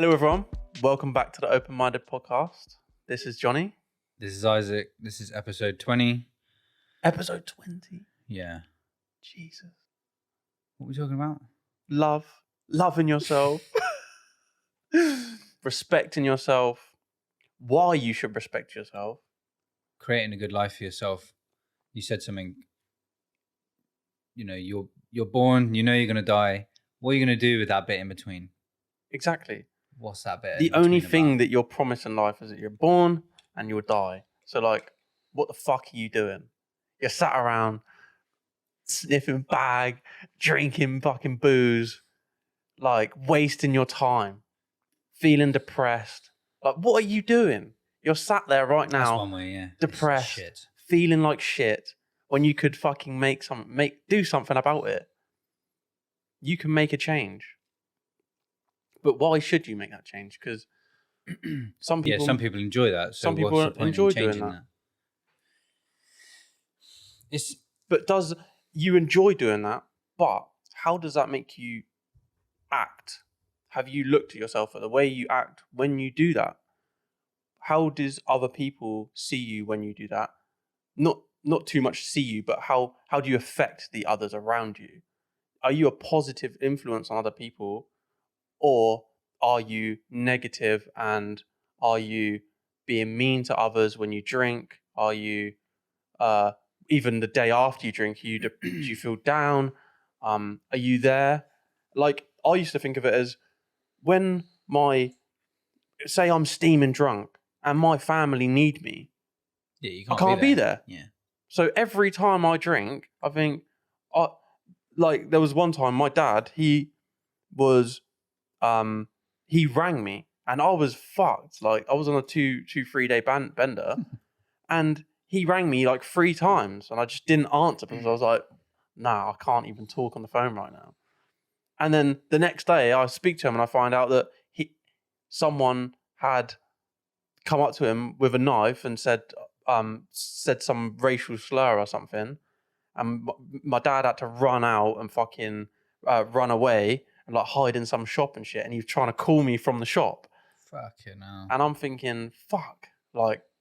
Hello, everyone. Welcome back to the Open Minded Podcast. This is Johnny. This is Isaac. This is episode 20. Episode 20. Yeah. Jesus. What are we talking about? Love. Loving yourself. Respecting yourself. Why you should respect yourself. Creating a good life for yourself. You said something, you're born, you're going to die. What are you going to do with that bit in between? Exactly. What's that bit? The only thing that you're promised in life is that you're born and you'll die. So, what the fuck are you doing? You're sat around sniffing bag, drinking fucking booze, wasting your time, feeling depressed. What are you doing? You're sat there right now, that's one way, yeah. Depressed, feeling like shit, when you could fucking do something about it. You can make a change. But why should you make that change? Because some people enjoy that. So some people enjoy doing that. But does you enjoy doing that? But how does that make you act? Have you looked at yourself at the way you act when you do that? How does other people see you when you do that? Not too much see you, but how do you affect the others around you? Are you a positive influence on other people? Or are you negative, and are you being mean to others when you drink? Are you, even the day after you drink, do you feel down? Are you there? I used to think of it as when say I'm steaming drunk and my family need me. Yeah, I can't be there. Yeah. So every time I drink, I think, there was one time my dad, he rang me and I was fucked. I was on a 3 day bender and he rang me 3 times and I just didn't answer because I was like, nah, I can't even talk on the phone right now. And then the next day I speak to him and I find out that someone had come up to him with a knife and said some racial slur or something. And my dad had to run out and fucking run away and hide in some shop and shit. And he was trying to call me from the shop. Fucking hell. And I'm thinking, fuck,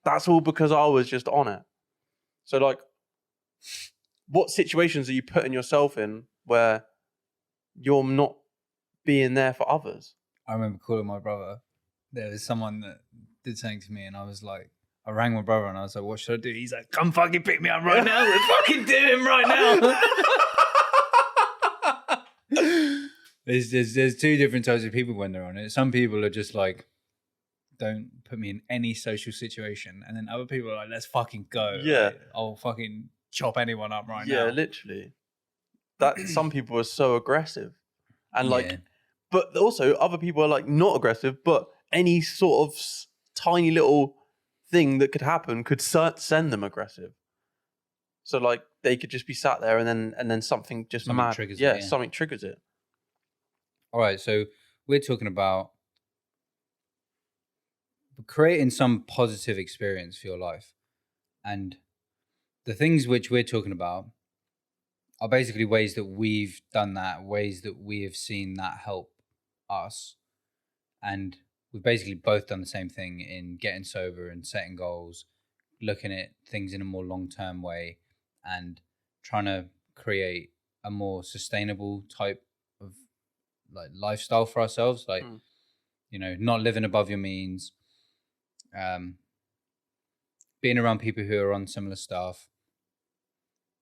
that's all because I was just on it. So what situations are you putting yourself in where you're not being there for others? I remember calling my brother. There was someone that did something to me and I was like, I rang my brother and I was like, what should I do? He's like, come fucking pick me up right now. We're fucking doing him right now. There's two different types of people when they're on it. Some people are just like, don't put me in any social situation. And then other people are like, let's fucking go. Yeah. Like, I'll fucking chop anyone up right now. Yeah, literally. Some people are so aggressive. And but also other people are not aggressive, but any sort of tiny little thing that could happen could send them aggressive. So they could just be sat there and then something triggers it. Something triggers it. All right, so we're talking about creating some positive experience for your life. And the things which we're talking about are basically ways that we've done that, ways that we have seen that help us. And we've basically both done the same thing in getting sober and setting goals, looking at things in a more long-term way and trying to create a more sustainable type of lifestyle for ourselves. Not living above your means, being around people who are on similar stuff,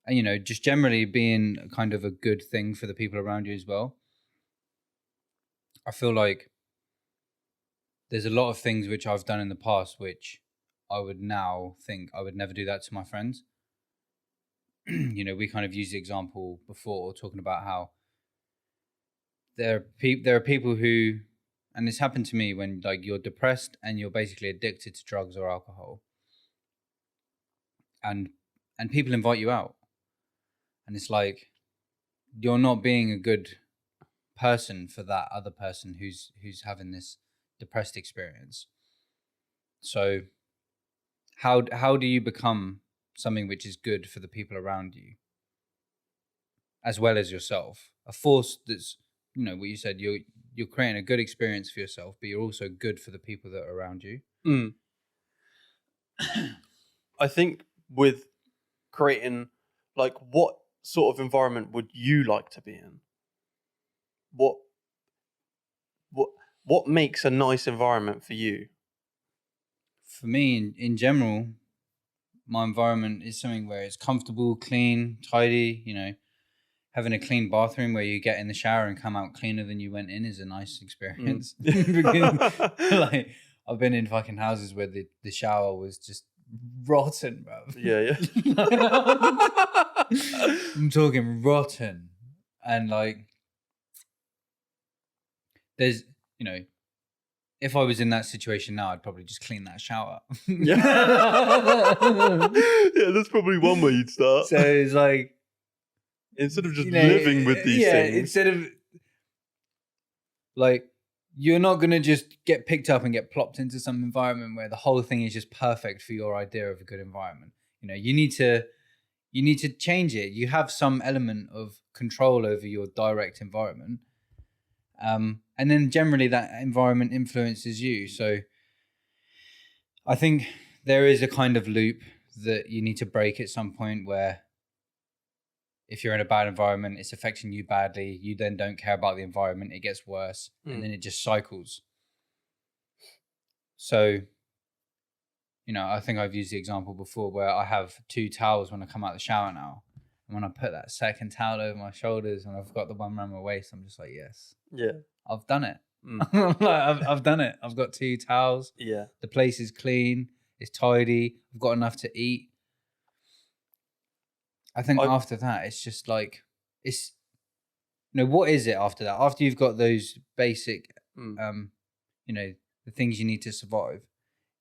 and just generally being kind of a good thing for the people around you as well. I feel like there's a lot of things which I've done in the past which I would now think I would never do that to my friends. We kind of used the example before talking about how there are people who, and this happened to me when you're depressed and you're basically addicted to drugs or alcohol, and people invite you out, and it's like you're not being a good person for that other person who's having this depressed experience. So how do you become something which is good for the people around you as well as yourself? A force that's, what you said, you're you're creating a good experience for yourself, but you're also good for the people that are around you. Mm. I think with creating, like, what sort of environment would you like to be in? What what what makes a nice environment for you? For me, in general, my environment is something where it's comfortable, clean, tidy. Having a clean bathroom where you get in the shower and come out cleaner than you went in is a nice experience. Because, like, I've been in fucking houses where the shower was just rotten, bro. Yeah. I'm talking rotten. And like, there's, if I was in that situation now, I'd probably just clean that shower. Yeah, that's probably one way you'd start. So it's like, instead of just living with these things. Instead of, like, you're not going to just get picked up and get plopped into some environment where the whole thing is just perfect for your idea of a good environment. You need to change it. You have some element of control over your direct environment. And then generally that environment influences you. So I think there is a kind of loop that you need to break at some point where if you're in a bad environment, it's affecting you badly. You then don't care about the environment. It gets worse. And then it just cycles. So, I think I've used the example before where I have 2 towels when I come out of the shower now. And when I put that second towel over my shoulders and I've got the one around my waist, I'm just like, yes. Yeah. I've done it. I've done it. I've got 2 towels. Yeah. The place is clean. It's tidy. I've got enough to eat. I think after that, it's just like, what is it after that? After you've got those basic, the things you need to survive,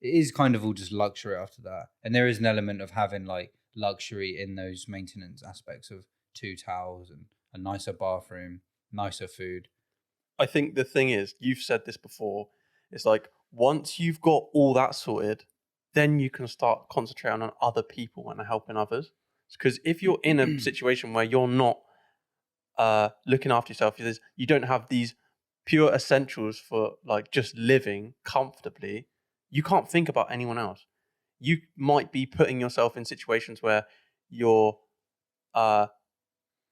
it is kind of all just luxury after that. And there is an element of having like luxury in those maintenance aspects of 2 towels and a nicer bathroom, nicer food. I think the thing is, you've said this before, it's like once you've got all that sorted, then you can start concentrating on other people and helping others. Because if you're in a situation where you're not looking after yourself, you don't have these pure essentials for like just living comfortably, you can't think about anyone else. You might be putting yourself in situations where you're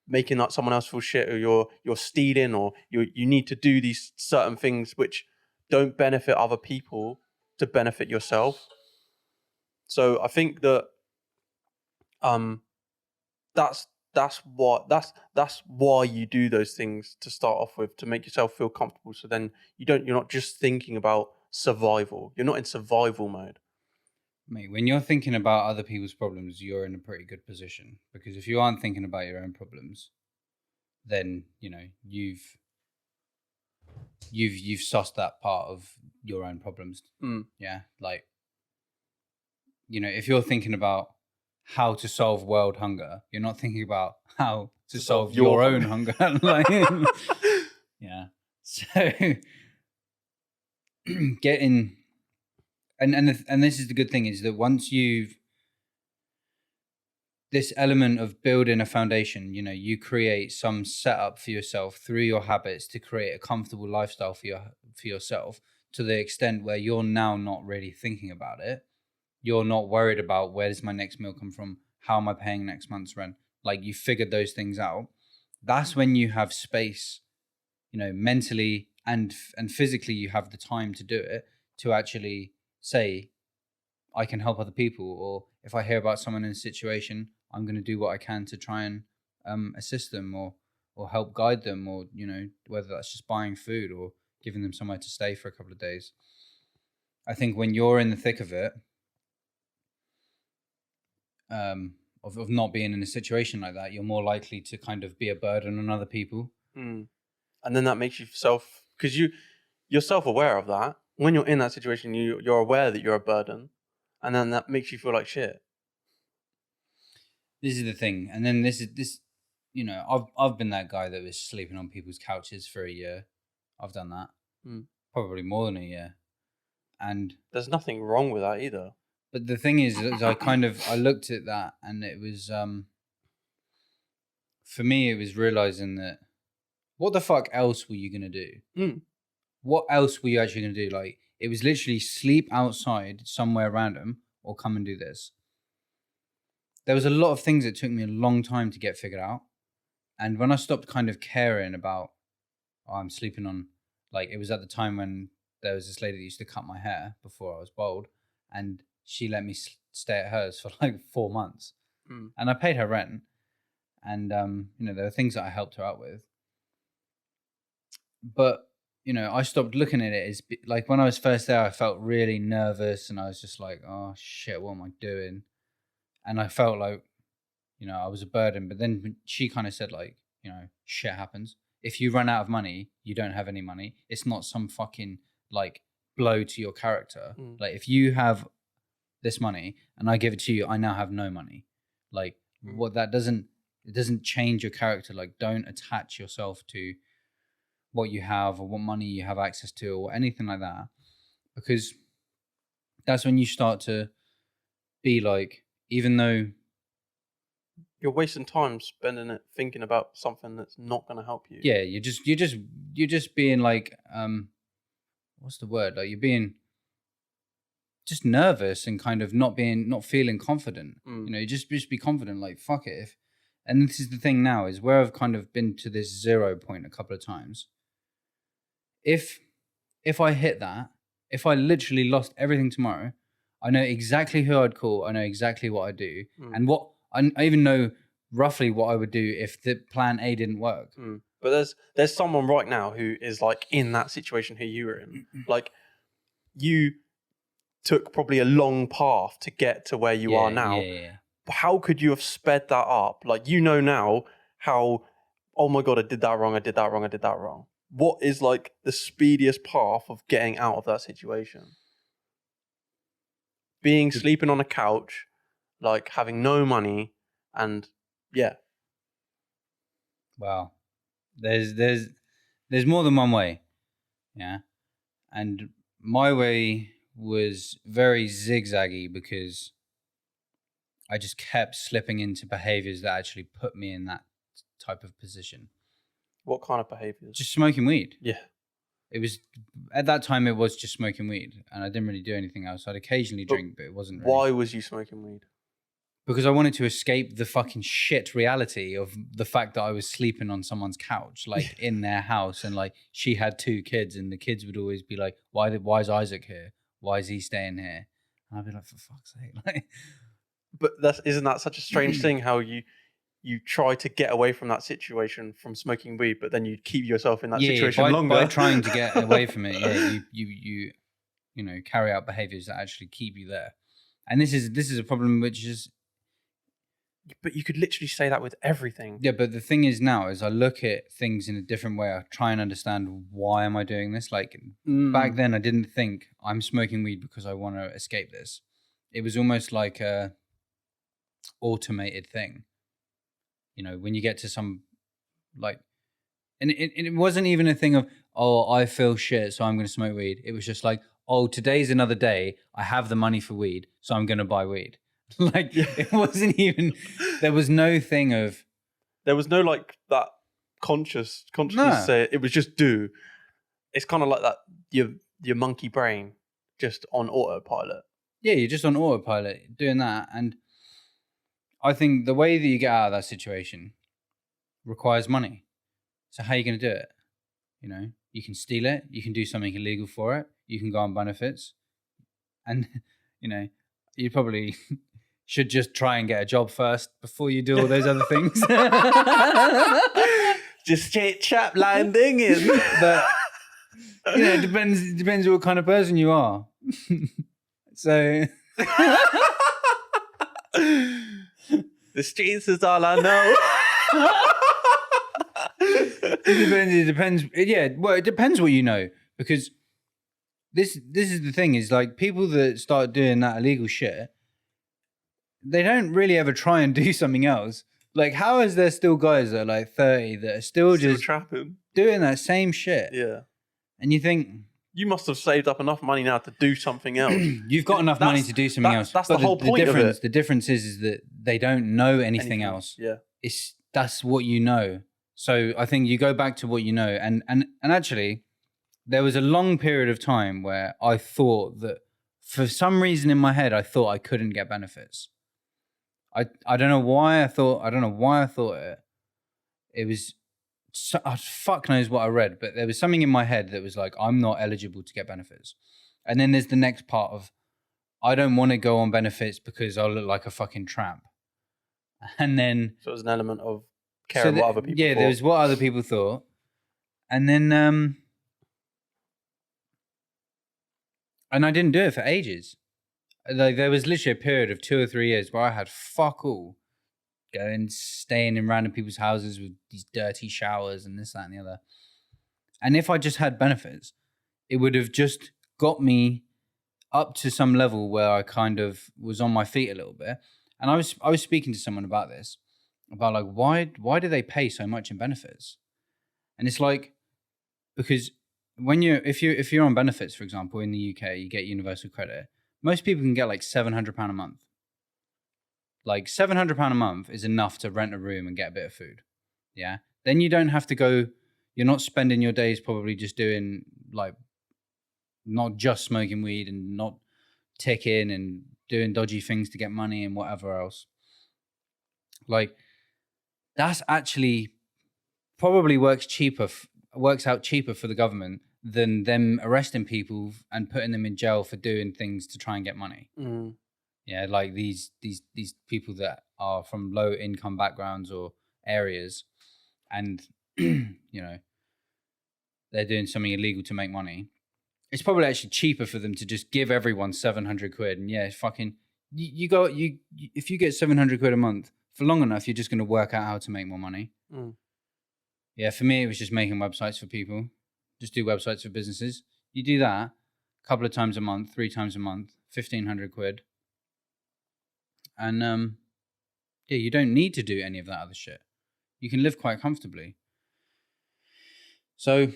making like someone else feel shit, or you're stealing, or you need to do these certain things which don't benefit other people to benefit yourself. So I think that that's why you do those things to start off with, to make yourself feel comfortable. So then you're not just thinking about survival. You're not in survival mode. Mate, when you're thinking about other people's problems, you're in a pretty good position, because if you aren't thinking about your own problems, then you've sussed that part of your own problems. Yeah, like if you're thinking about how to solve world hunger, you're not thinking about how to solve your own hunger. Like, yeah. So getting and this is the good thing, is that once you've this element of building a foundation, you create some setup for yourself through your habits to create a comfortable lifestyle for yourself, to the extent where you're now not really thinking about it. You're not worried about where does my next meal come from? How am I paying next month's rent? Like, you figured those things out. That's when you have space, mentally and physically, you have the time to do it, to actually say, I can help other people. Or if I hear about someone in a situation, I'm going to do what I can to try and assist them or help guide them, or, whether that's just buying food or giving them somewhere to stay for a couple of days. I think when you're in the thick of it, of not being in a situation like that, you're more likely to kind of be a burden on other people. And then that makes you because you're self-aware of that. When you're in that situation, you're aware that you're a burden, and then that makes you feel like shit. This is the thing. And then this I've been that guy that was sleeping on people's couches for a year. I've done that. Probably more than a year. And there's nothing wrong with that either. But the thing is I looked at that, and it was, for me, it was realizing that what the fuck else were you going to do? what else were you actually going to do? Like, it was literally sleep outside somewhere random or come and do this. There was a lot of things that took me a long time to get figured out. And when I stopped kind of caring about, oh, I'm sleeping on, like, it was at the time when there was this lady that used to cut my hair before I was bald, and she let me stay at hers for like 4 months. And I paid her rent. And, you know, there were things that I helped her out with. But, you know, I stopped looking at it as, like, when I was first there, I felt really nervous, and I was just like, oh, shit, what am I doing? And I felt like, you know, I was a burden. But then she kind of said, like, you know, shit happens. If you run out of money, you don't have any money. It's not some fucking, like, blow to your character. Like, if you have this money and I give it to you, I now have no money. Like, what that doesn't, it doesn't change your character. Like, don't attach yourself to what you have or what money you have access to or anything like that, because that's when you start to be like, even though you're wasting time spending it thinking about something that's not going to help you. Yeah, you're just being like, what's the word? Like, you're being just nervous and kind of not feeling confident. You know, you just be confident. Like, fuck it. And this is the thing now, is where I've kind of been to this 0 point a couple of times. If I hit that, if I literally lost everything tomorrow, I know exactly who I'd call. I know exactly what I'd do, and what I even know roughly what I would do if the plan A didn't work. But there's someone right now who is like in that situation who you were in. Like, you took probably a long path to get to where you are now. Yeah. How could you have sped that up? Like, you know now how, oh my God, I did that wrong. What is like the speediest path of getting out of that situation? Sleeping on a couch, like having no money, and yeah. Wow. There's more than one way. Yeah. And my way was very zigzaggy because I just kept slipping into behaviors that actually put me in that type of position. What kind of behaviors? Just smoking weed. Yeah. It was, at that time, it was just smoking weed, and I didn't really do anything else. I'd occasionally drink, but it wasn't really. Why was you smoking weed? Because I wanted to escape the fucking shit reality of the fact that I was sleeping on someone's couch, like in their house, and like she had 2 kids, and the kids would always be like, why is Isaac here? Why is he staying here? And I'd be like, for fuck's sake. Like, but isn't that such a strange thing, how you try to get away from that situation from smoking weed, but then you keep yourself in that situation longer. By trying to get away from it, you know, carry out behaviors that actually keep you there. And this is a problem which is. But you could literally say that with everything. Yeah, but the thing is now is I look at things in a different way. I try and understand, why am I doing this? Like, back then I didn't think I'm smoking weed because I want to escape this. It was almost like a automated thing. You know, when you get to some, like, and it wasn't even a thing of, oh, I feel shit, so I'm going to smoke weed. It was just like, oh, today's another day. I have the money for weed, so I'm going to buy weed. Like, it wasn't even, there was no thing of. There was no like that conscious say it was just do. It's kind of like that, your monkey brain just on autopilot. Yeah, you're just on autopilot doing that. And I think the way that you get out of that situation requires money. So how are you going to do it? You know, you can steal it. You can do something illegal for it. You can go on benefits. And, you know, you probably should just try and get a job first before you do all those other things. Just chit chat landing in. But, you know, it depends what kind of person you are. So the streets is all I know. It depends. Yeah, well, it depends what you know, because this is the thing, is like, people that start doing that illegal shit, they don't really ever try and do something else. Like, how is there still guys that are like 30 that are still just trapping, doing that same shit? Yeah. And you think, you must have saved up enough money now to do something else. You've got enough money to do something else. That's the whole point of it. The difference is that they don't know anything else. Yeah. That's what you know. So I think you go back to what you know. And actually, there was a long period of time where I thought that for some reason in my head, I thought I couldn't get benefits. I don't know why I thought it. It was, fuck knows what I read, but there was something in my head that was like, I'm not eligible to get benefits. And then there's the next part of, I don't want to go on benefits because I'll look like a fucking tramp. And then... So it was an element of caring what other people thought. there was what other people thought. And then... and I didn't do it for ages. Like, there was literally a period of 2 or 3 years where I had fuck all. Going, staying in random people's houses with these dirty showers and this, that, and the other. And if I just had benefits, it would have just got me up to some level where I kind of was on my feet a little bit. And I was speaking to someone about this, about like, why do they pay so much in benefits? And it's like, because when if you're on benefits, for example, in the UK, you get universal credit. Most people can get like £700 a month. Like £700 a month is enough to rent a room and get a bit of food. Yeah. Then you don't have to go, you're not spending your days probably just doing like, not just smoking weed and not ticking and doing dodgy things to get money and whatever else. Like, that's actually probably works out cheaper for the government than them arresting people and putting them in jail for doing things to try and get money. Mm. Yeah, like these people that are from low income backgrounds or areas, and you know, they're doing something illegal to make money. It's probably actually cheaper for them to just give everyone 700 quid, and yeah, fucking if you get 700 quid a month for long enough, you're just going to work out how to make more money. Mm. Yeah, for me, it was just making websites for people. Just do websites for businesses. You do that a couple of times a month, 3 times a month, 1,500 quid. And yeah, you don't need to do any of that other shit. You can live quite comfortably. So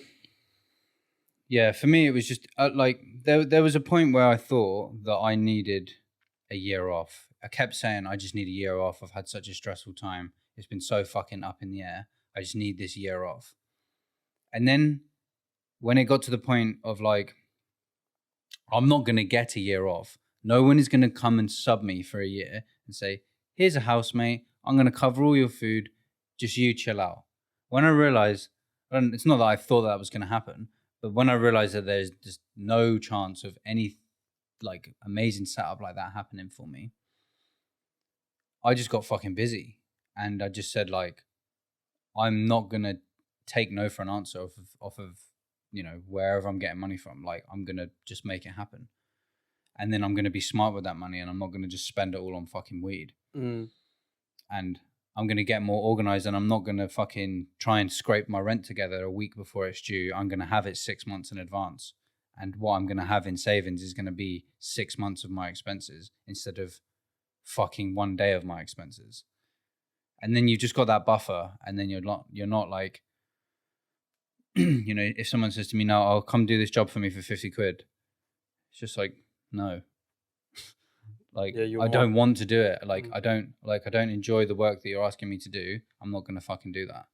yeah, for me, it was just like there was a point where I thought that I needed a year off. I kept saying, I just need a year off. I've had such a stressful time. It's been so fucking up in the air. I just need this year off. And then when it got to the point of like, I'm not going to get a year off. No one is going to come and sub me for a year and say, here's a housemate. I'm going to cover all your food. Just you chill out. When I realized, and it's not that I thought that was going to happen, but when I realized that there's just no chance of any like amazing setup like that happening for me, I just got fucking busy. And I just said like, I'm not going to take no for an answer off of, you know, wherever I'm getting money from. Like, I'm going to just make it happen. And then I'm going to be smart with that money, and I'm not going to just spend it all on fucking weed. Mm. And I'm going to get more organized, and I'm not going to fucking try and scrape my rent together a week before it's due. I'm going to have it 6 months in advance. And what I'm going to have in savings is going to be 6 months of my expenses instead of fucking 1 day of my expenses. And then you've just got that buffer, and then you're not like, you know, if someone says to me now, I'll come do this job for me for 50 quid. It's just like, no. Like, I don't want to do it. Like, I don't enjoy the work that you're asking me to do. I'm not going to fucking do that.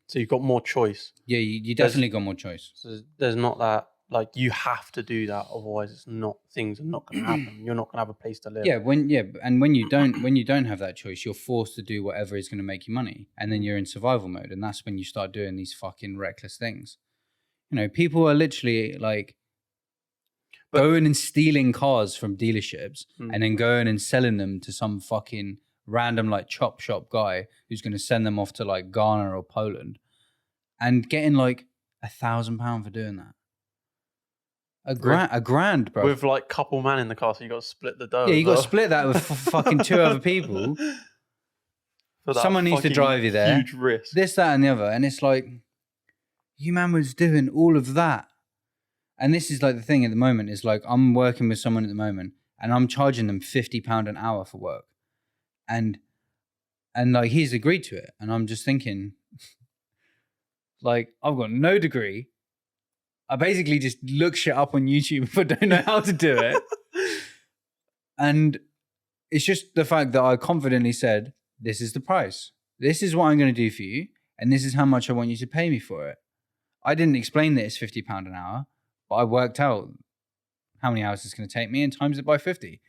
So you've got more choice. Yeah, you definitely got more choice. So there's not that, like, you have to do that, otherwise things are not going to happen. You're not going to have a place to live. Yeah, when you don't have that choice, you're forced to do whatever is going to make you money, and then you're in survival mode, and that's when you start doing these fucking reckless things. You know, people are literally like going and stealing cars from dealerships and then going and selling them to some fucking random like chop shop guy who's going to send them off to like Ghana or Poland and getting like £1,000 for doing that. A grand, bro. With like couple man in the car, so you got to split the dough. Yeah, you got to split that with fucking 2 other people. Someone needs to drive you there. Huge risk. This, that, and the other. And it's like, you man was doing all of that. And this is like the thing at the moment is like, I'm working with someone at the moment and I'm charging them £50 an hour for work. And like, he's agreed to it. And I'm just thinking, like, I've got no degree. I basically just look shit up on YouTube but don't know how to do it. And it's just the fact that I confidently said, this is the price. This is what I'm going to do for you. And this is how much I want you to pay me for it. I didn't explain that it's £50 an hour, but I worked out how many hours it's going to take me and times it by 50.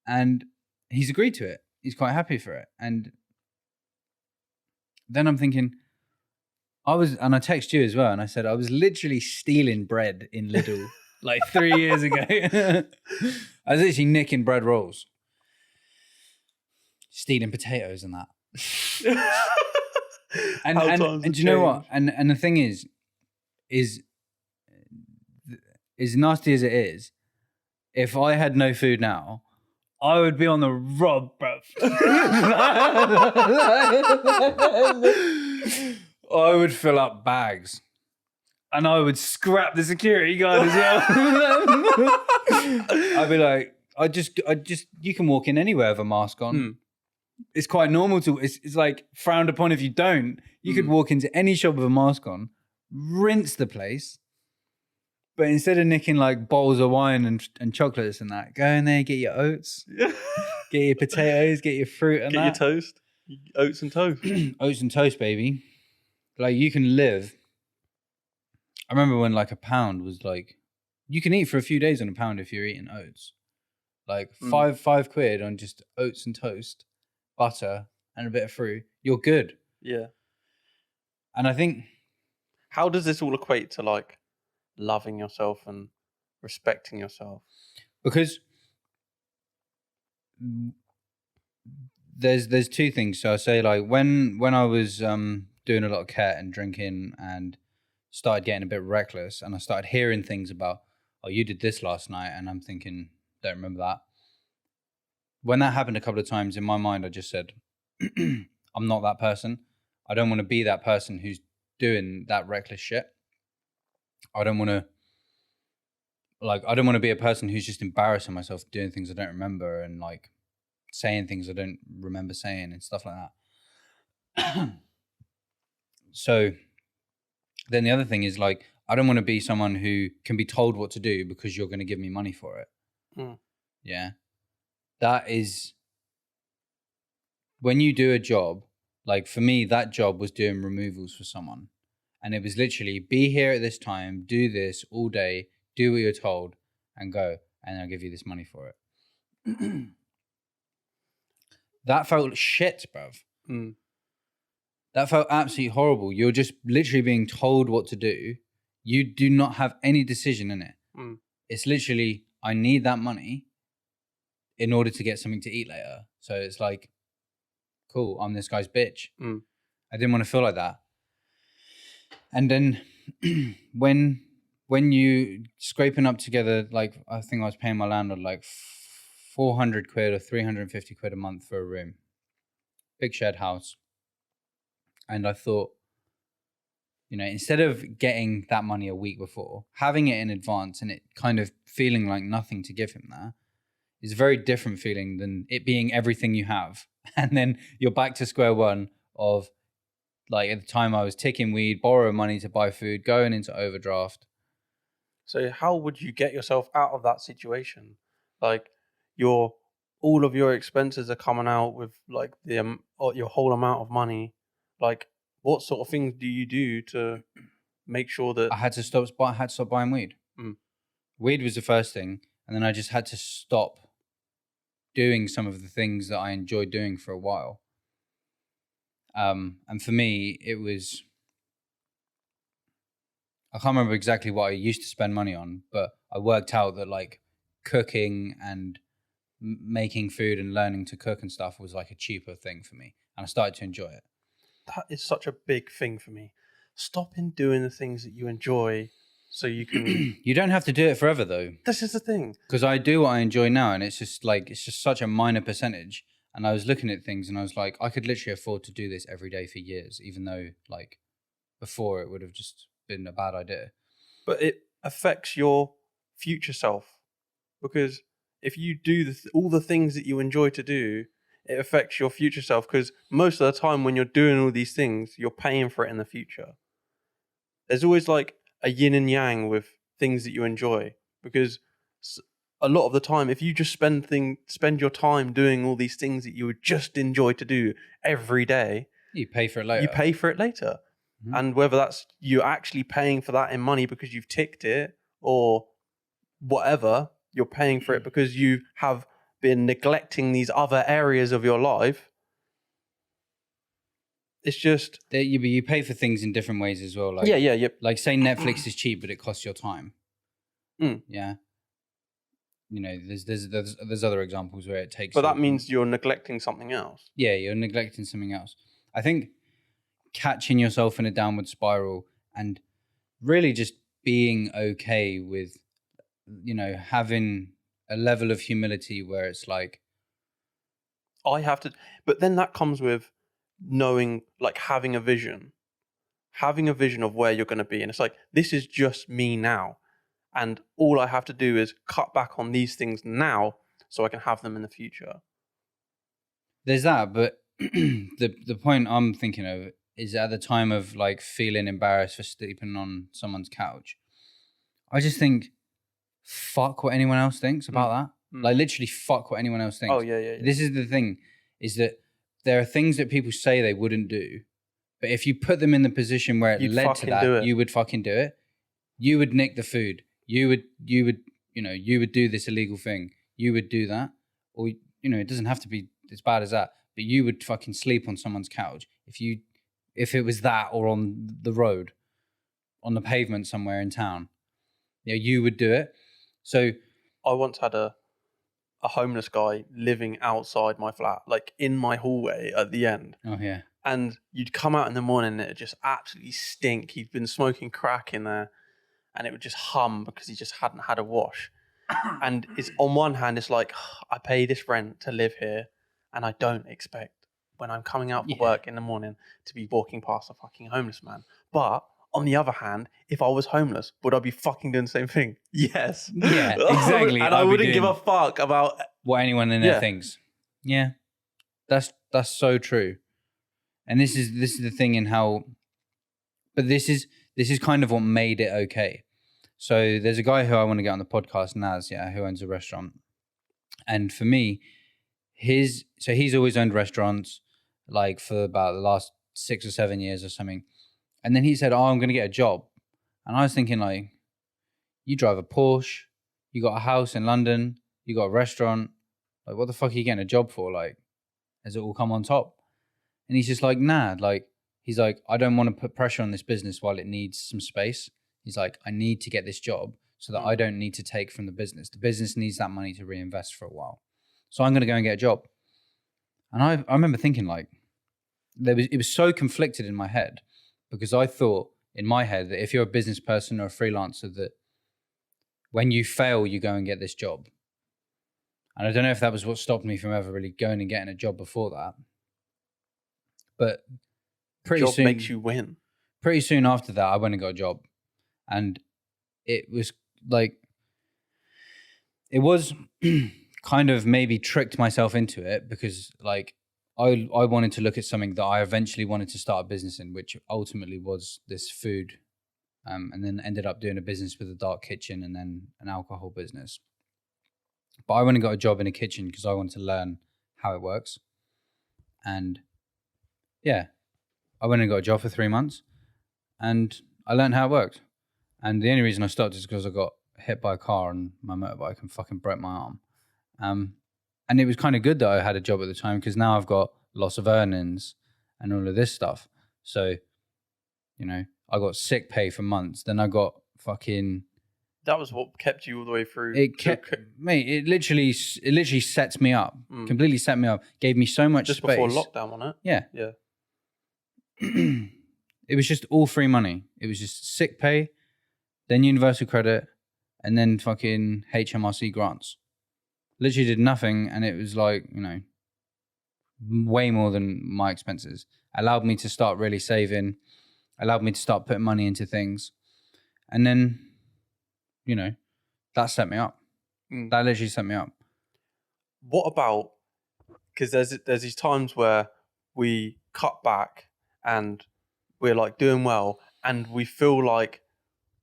And he's agreed to it. He's quite happy for it. And then I'm thinking, and I text you as well, and I said, I was literally stealing bread in Lidl like 3 years ago. I was literally nicking bread rolls, stealing potatoes and that. and do you know what? And the thing is as nasty as it is, if I had no food now, I would be on the rob, bruv. I would fill up bags. And I would scrap the security guard as well. I'd be like, I just, you can walk in anywhere with a mask on. It's quite normal it's like frowned upon if you don't. You could walk into any shop with a mask on, rinse the place. But instead of nicking like bowls of wine and chocolates and that, go in there, get your oats, get your potatoes, get your fruit and get your toast, oats and toast. Oats and toast, baby. Like you can live. I remember when like a pound was like, you can eat for a few days on a pound if you're eating oats. Like five quid on just oats and toast, butter and a bit of fruit. You're good. Yeah. And I think, how does this all equate to like loving yourself and respecting yourself? Because there's two things. So I say like when I was doing a lot of ket and drinking and started getting a bit reckless, and I started hearing things about, oh, you did this last night, and I'm thinking, don't remember that. When that happened a couple of times in my mind, I just said, I'm not that person. I don't want to be that person who's doing that reckless shit. I don't want to be a person who's just embarrassing myself doing things I don't remember and like saying things I don't remember saying and stuff like that. So then the other thing is like, I don't want to be someone who can be told what to do because you're going to give me money for it. Yeah. That is, when you do a job, like for me, that job was doing removals for someone. And it was literally be here at this time, do this all day, do what you're told and go. And I'll give you this money for it. That felt shit, bruv. That felt absolutely horrible. You're just literally being told what to do. You do not have any decision in it. It's literally, I need that money in order to get something to eat later. So it's like, cool, I'm this guy's bitch. I didn't want to feel like that. And then when you scraping up together, like I think I was paying my landlord like 400 quid or 350 quid a month for a room. Big shared house. And I thought, you know, instead of getting that money a week before, having it in advance and it kind of feeling like nothing to give him there is a very different feeling than it being everything you have. And then you're back to square one of, like at the time I was ticking weed, borrowing money to buy food, going into overdraft. So how would you get yourself out of that situation? Like all of your expenses are coming out with like your whole amount of money. Like what sort of things do you do to make sure that... I had to stop buying weed. Weed was the first thing. And then I just had to stop doing some of the things that I enjoyed doing for a while. And for me, it was, I can't remember exactly what I used to spend money on, but I worked out that like cooking and making food and learning to cook and stuff was like a cheaper thing for me. And I started to enjoy it. That is such a big thing for me. Stopping doing the things that you enjoy so you can... You don't have to do it forever though. This is the thing. Because I do what I enjoy now, and it's just such a minor percentage. And I was looking at things and I was like, I could literally afford to do this every day for years, even though like before it would have just been a bad idea. But it affects your future self, because if you do all the things that you enjoy to do, it affects your future self, because most of the time when you're doing all these things, you're paying for it in the future. There's always like a yin and yang with things that you enjoy, because a lot of the time, if you just spend your time doing all these things that you would just enjoy to do every day, you pay for it later. You pay for it later. Mhm. And whether that's you actually paying for that in money because you've ticked it, or whatever, you're paying for it because you have been neglecting these other areas of your life. It's just You pay for things in different ways as well. Like, yeah. like say Netflix is cheap, but it costs your time. Mm. Yeah. You know, there's other examples where it takes. But that means you're neglecting something else. Yeah, you're neglecting something else. I think catching yourself in a downward spiral and really just being okay with, you know, having a level of humility where it's like, I have to, but then that comes with knowing, like having a vision of where you're going to be. And it's like, this is just me now. And all I have to do is cut back on these things now so I can have them in the future. there's that. But the point I'm thinking of is at the time of like feeling embarrassed for sleeping on someone's couch, I just think, fuck what anyone else thinks about that. Like literally fuck what anyone else thinks. Oh, yeah. This is the thing, is that there are things that people say they wouldn't do, but if you put them in the position where it You'd led to fucking do that, it. you would fucking do it. You would nick the food. You would, you know, you would do this illegal thing. You would do that. Or, you know, it doesn't have to be as bad as that, but you would fucking sleep on someone's couch if it was that, or on the road, on the pavement somewhere in town. Yeah, you would do it. So I once had a homeless guy living outside my flat, like in my hallway at the end. oh yeah. And you'd come out in the morning and it'd just absolutely stink. He'd been smoking crack in there and it would just hum because he just hadn't had a wash. And it's on one hand, it's like, I pay this rent to live here and I don't expect when I'm coming out for work in the morning to be walking past a fucking homeless man. But on the other hand, if I was homeless, would I be fucking doing the same thing? Yes. Yeah, exactly. And I wouldn't give a fuck about what anyone in there thinks. Yeah. That's so true. And this is the thing in how, but this is kind of what made it okay. So there's a guy who I want to get on the podcast, Naz, who owns a restaurant. And for me, he's always owned restaurants like for about the last 6 or 7 years or something. And then he said, "Oh, I'm going to get a job." And I was thinking, like, you drive a Porsche, you got a house in London, you got a restaurant. Like, what the fuck are you getting a job for? Like, has it all come on top? And he's just like, nah, like, he's like, I don't want to put pressure on this business while it needs some space. He's like, I need to get this job so that I don't need to take from the business. The business needs that money to reinvest for a while. So I'm going to go and get a job. And I remember thinking, like, it was so conflicted in my head, because I thought in my head that if you're a business person or a freelancer, that when you fail, you go and get this job. And I don't know if that was what stopped me from ever really going and getting a job before that. But pretty job soon makes you win. Pretty soon after that, I went and got a job. And it was like, it was kind of maybe tricked myself into it, because like I wanted to look at something that I eventually wanted to start a business in, which ultimately was this food, and then ended up doing a business with a dark kitchen and then an alcohol business. But I went and got a job in a kitchen because I wanted to learn how it works. And yeah, I went and got a job for 3 months and I learned how it worked. And the only reason I stopped is because I got hit by a car on my motorbike and fucking broke my arm. And it was kind of good that I had a job at the time, because now I've got loss of earnings and all of this stuff. So, you know, I got sick pay for months. Then I got fucking... That was what kept you all the way through. It kept... Mate, it literally sets me up. Completely set me up. Gave me so much just space. Before lockdown, wasn't it? Yeah. Yeah. It was just all free money. It was just sick pay, then universal credit, and then fucking HMRC grants. Literally did nothing, and it was like, you know, way more than my expenses. Allowed me to start really saving, allowed me to start putting money into things. And then, you know, that set me up. That literally set me up. What about, because there's these times where we cut back and we're like doing well, and we feel like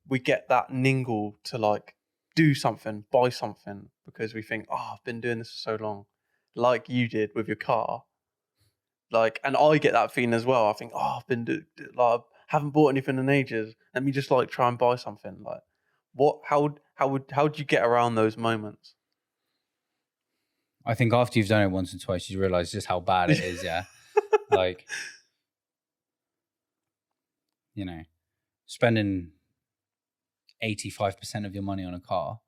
we get that ningle to like do something, buy something, because we think, oh, I've been doing this for so long, like you did with your car. Like, and I get that feeling as well. I think, oh, I've been like, haven't bought anything in ages. Let me just like try and buy something. Like, what? How do you get around those moments? I think after you've done it once or twice, you realize just how bad it is. Yeah. Like, you know, spending 85% of your money on a car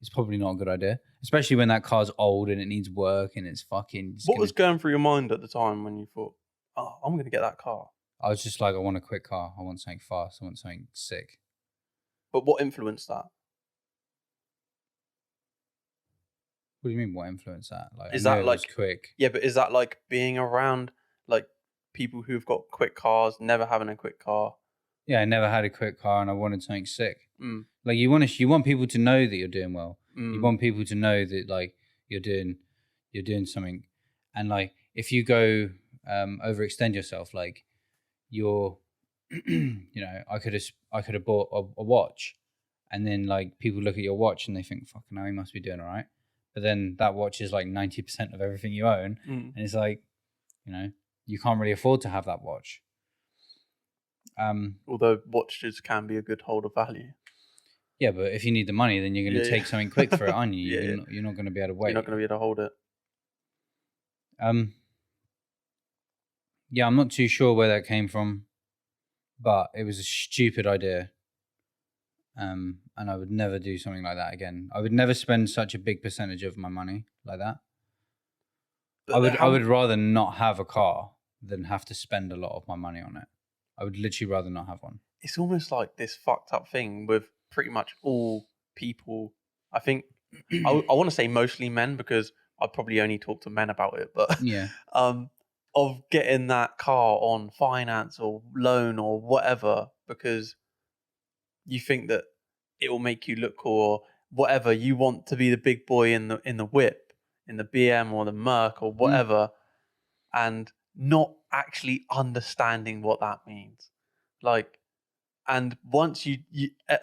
is probably not a good idea, especially when that car's old and it needs work and it's fucking. What was going through your mind at the time when you thought, "Oh, I'm going to get that car"? I was just like, I want a quick car. I want something fast. I want something sick. But what influenced that? What do you mean? What influenced that? Like, Is I that knew it like was quick? Yeah, but is that like being around like people who've got quick cars, never having a quick car? Yeah, I never had a quick car, and I wanted something sick. Mm, Like, you want people to know that you're doing well. You mm, want people to know that like you're doing something, and like if you go overextend yourself, like you're, I could have bought a watch, and then like people look at your watch and they think, "Fucking hell, he must be doing all right." But then that watch is like 90% of everything you own, mm. and it's like, you can't really afford to have that watch. Although watches can be a good hold of value. Yeah, but if you need the money, then you're going to Yeah, take something quick for it, aren't you? yeah, yeah. You're not going to be able to You're wait. not going to be able to hold it. Yeah, I'm not too sure where that came from, but it was a stupid idea. And I would never do something like that again. I would never spend such a big percentage of my money like that. But I would rather not have a car than have to spend a lot of my money on it. I would literally rather not have one. It's almost like this fucked up thing with pretty much all people. I think I want to say mostly men because I probably only talk to men about it, but Yeah. Of getting that car on finance or loan or whatever because you think that it will make you look cool or whatever. You want to be the big boy in the whip, in the BM or the Merc or whatever, and not actually understanding what that means. Like, and once you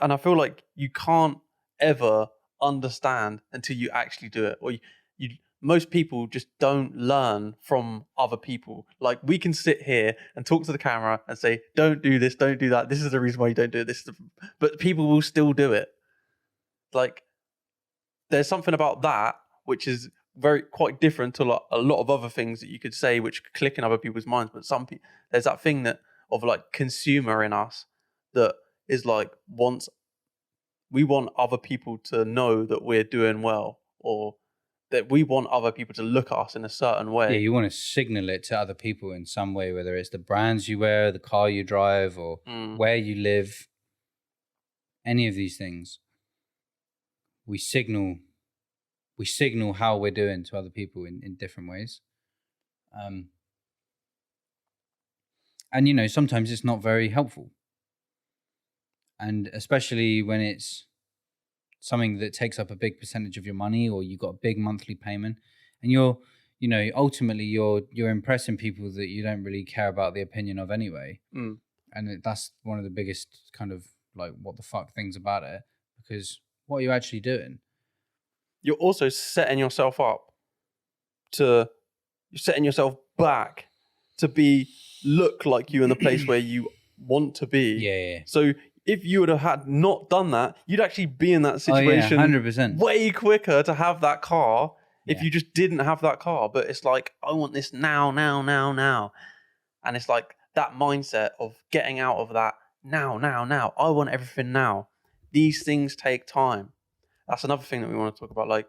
and I feel like you can't ever understand until you actually do it, or you most people just don't learn from other people. Like, we can sit here and talk to the camera and say, "Don't do this, don't do that. This is the reason why you don't do it." But people will still do it. Like, there's something about that which is quite different to a lot of other things that you could say which click in other people's minds. But there's that thing that of like consumer in us that is like we want other people to know that we're doing well, or that we want other people to look at us in a certain way. Yeah, you want to signal it to other people in some way, whether it's the brands you wear, the car you drive, or where you live. Any of these things, we signal how we're doing to other people in different ways. And sometimes it's not very helpful. And especially when it's something that takes up a big percentage of your money, or you got a big monthly payment, and ultimately you're impressing people that you don't really care about the opinion of anyway. And that's one of the biggest kind of like what the fuck things about it, because what are you actually doing? You're also setting yourself back to look like you in the place where you want to be. Yeah. So if you would have had not done that, you'd actually be in that situation 100%. way quicker to have that car if you just didn't have that car. But it's like, I want this now. And it's like that mindset of getting out of that now. I want everything now. These things take time. That's another thing that we want to talk about. Like,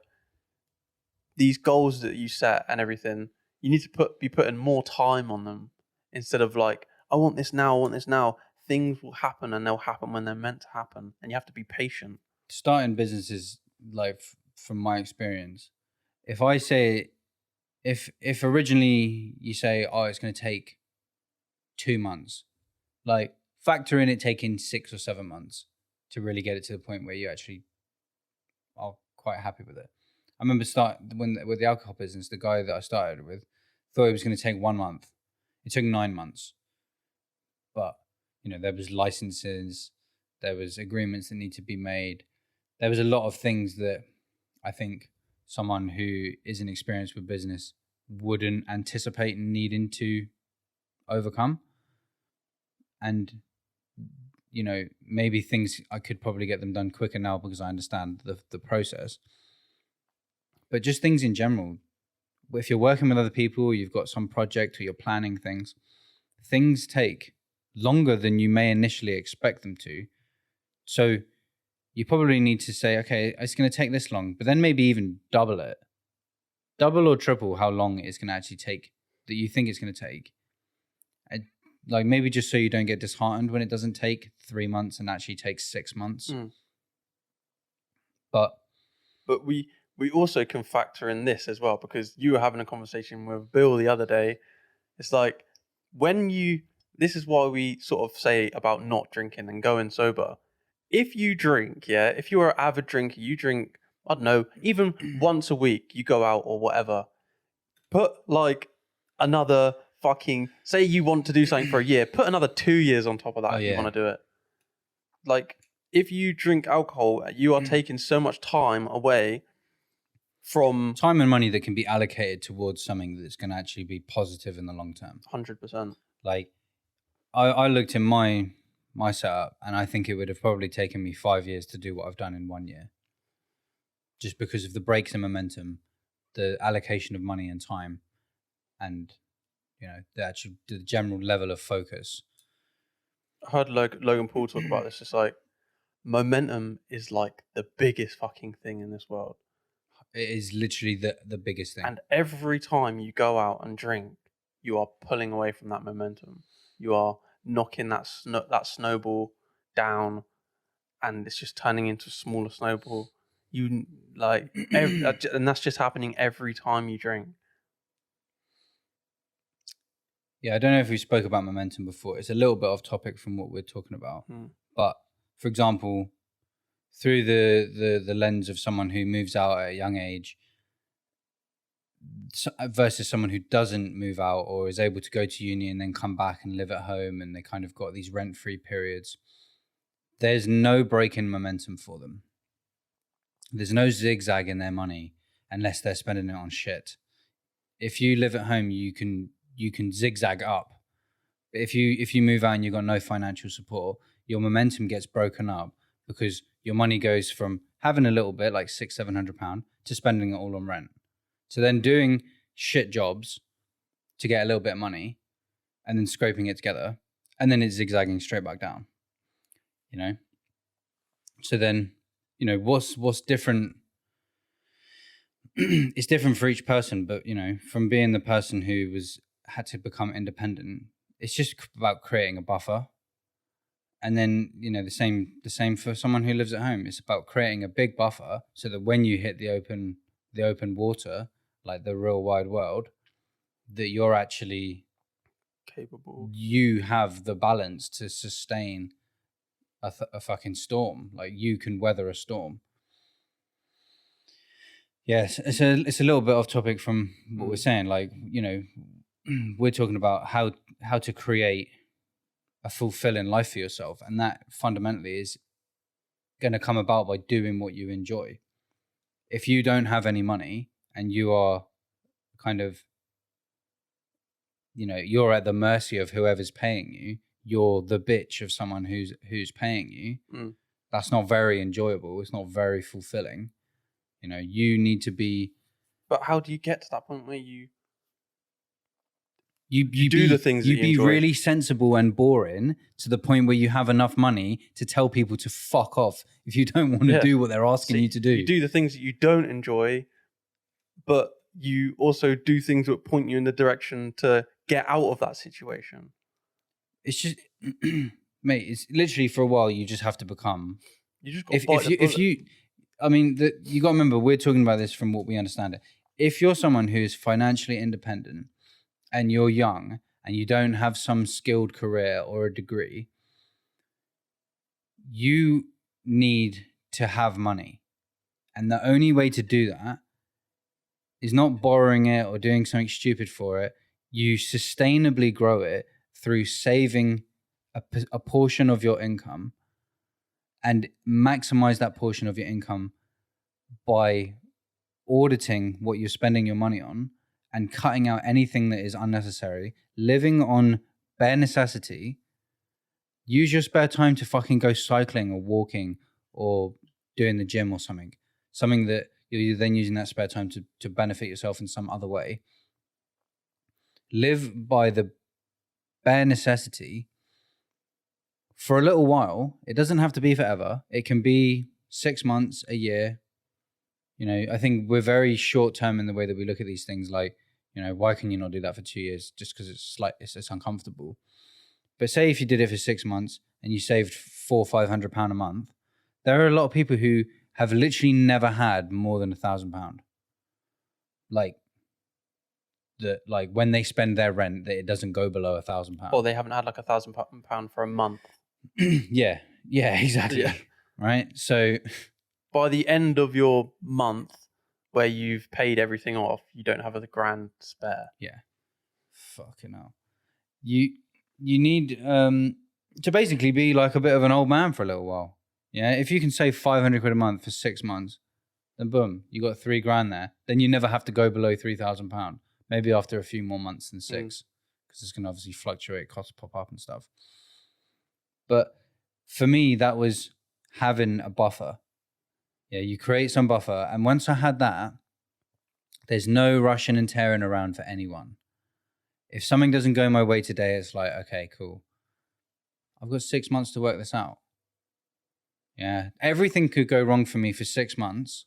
these goals that you set and everything, you need to be putting more time on them instead of like, I want this now. Things will happen and they'll happen when they're meant to happen. And you have to be patient. Starting businesses, like from my experience, if I say, if originally you say, oh, it's going to take 2 months, like factor in it taking 6 or 7 months to really get it to the point where you actually are quite happy with it. I remember with the alcohol business, the guy that I started with thought it was going to take 1 month. It took 9 months. But, there was licenses, there was agreements that need to be made. There was a lot of things that I think someone who isn't experienced with business wouldn't anticipate needing to overcome. And maybe things I could probably get them done quicker now because I understand the process. But just things in general, if you're working with other people, you've got some project or you're planning things take longer than you may initially expect them to. So you probably need to say, okay, it's going to take this long, but then maybe even double or triple how long it's going to actually take that you think it's going to take. And like maybe just so you don't get disheartened when it doesn't take 3 months and actually takes 6 months. But we also can factor in this as well, because you were having a conversation with Bill the other day. It's like this is why we sort of say about not drinking and going sober. If you drink, if you're an avid drinker, you drink, I don't know, even once a week, you go out or whatever. Put like another fucking, say you want to do something for a year, put another 2 years on top of that if you want to do it. Like, if you drink alcohol, you are taking so much time away from... Time and money that can be allocated towards something that's going to actually be positive in the long term. 100%. Like, I looked in my setup, and I think it would have probably taken me 5 years to do what I've done in 1 year. Just because of the breaks in momentum, the allocation of money and time, and, the general level of focus. I heard Logan Paul talk about this. It's like, momentum is like the biggest fucking thing in this world. It is literally the biggest thing. And every time you go out and drink, you are pulling away from that momentum. You are knocking that snowball down, and it's just turning into a smaller snowball. You like, and that's just happening every time you drink. Yeah, I don't know if we spoke about momentum before. It's a little bit off topic from what we're talking about. But for example, through the lens of someone who moves out at a young age versus someone who doesn't move out or is able to go to uni and then come back and live at home, and they kind of got these rent-free periods, there's no break in momentum for them. There's no zigzag in their money unless they're spending it on shit. If you live at home, you can zigzag up. But if you move out and you've got no financial support, your momentum gets broken up because your money goes from having a little bit, like £600-700, to spending it all on rent. So then doing shit jobs to get a little bit of money and then scraping it together, and then it's zigzagging straight back down. So then, what's different? It's different for each person, but from being the person who had to become independent, it's just about creating a buffer. And then, the same for someone who lives at home. It's about creating a big buffer so that when you hit the open water, like the real wide world, that you're actually capable. You have the balance to sustain a fucking storm. Like, you can weather a storm. Yes, it's a little bit off topic from what we're saying. Like, we're talking about how to create a fulfilling life for yourself, and that fundamentally is going to come about by doing what you enjoy. If you don't have any money and you are kind of, you're at the mercy of whoever's paying you, you're the bitch of someone who's paying you. That's not very enjoyable. It's not very fulfilling. You need to be. But how do you get to that point where you do the things you that you enjoy? Really sensible and boring to the point where you have enough money to tell people to fuck off if you don't want to do what they're asking you to do. You do the things that you don't enjoy, but you also do things that point you in the direction to get out of that situation. It's just, mate, it's literally for a while you just have to become. You just got you got to remember, we're talking about this from what we understand it. If you're someone who is financially independent and you're young and you don't have some skilled career or a degree, you need to have money. And the only way to do that is not borrowing it or doing something stupid for it. You sustainably grow it through saving a portion of your income and maximize that portion of your income by auditing what you're spending your money on and cutting out anything that is unnecessary, living on bare necessity, use your spare time to fucking go cycling or walking or doing the gym or something that you're then using that spare time to benefit yourself in some other way. Live by the bare necessity for a little while. It doesn't have to be forever. It can be 6 months, a year. You know, I think we're very short term in the way that we look at these things. Like, you know, why can you not do that for 2 years just because it's uncomfortable? But say if you did it for 6 months and you saved £400-500 a month, there are a lot of people who have literally never had more than £1,000. Like when they spend their rent, that it doesn't go below £1,000. Or they haven't had like £1,000 for a month. yeah, exactly. Yeah. Right. So by the end of your month, where you've paid everything off, you don't have £1,000 spare. Yeah. Fucking hell. You need to basically be like a bit of an old man for a little while. Yeah. If you can save £500 a month for 6 months, then boom, you got £3,000 there. Then you never have to go below £3,000. Maybe after a few more months than 6, because it's going to obviously fluctuate, costs pop up and stuff. But for me, that was having a buffer. Yeah, you create some buffer. And once I had that, there's no rushing and tearing around for anyone. If something doesn't go my way today, it's like, okay, cool. I've got 6 months to work this out. Yeah, everything could go wrong for me for 6 months.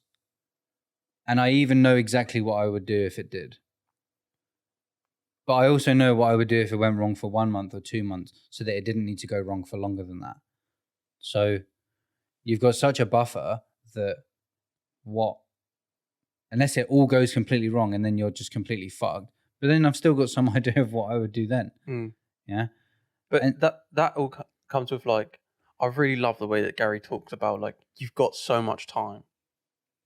And I even know exactly what I would do if it did. But I also know what I would do if it went wrong for 1 month or 2 months, so that it didn't need to go wrong for longer than that. So you've got such a buffer that unless it all goes completely wrong and then you're just completely fucked. But then I've still got some idea of what I would do then. Yeah. But that all comes with like, I really love the way that Gary talks about like, you've got so much time.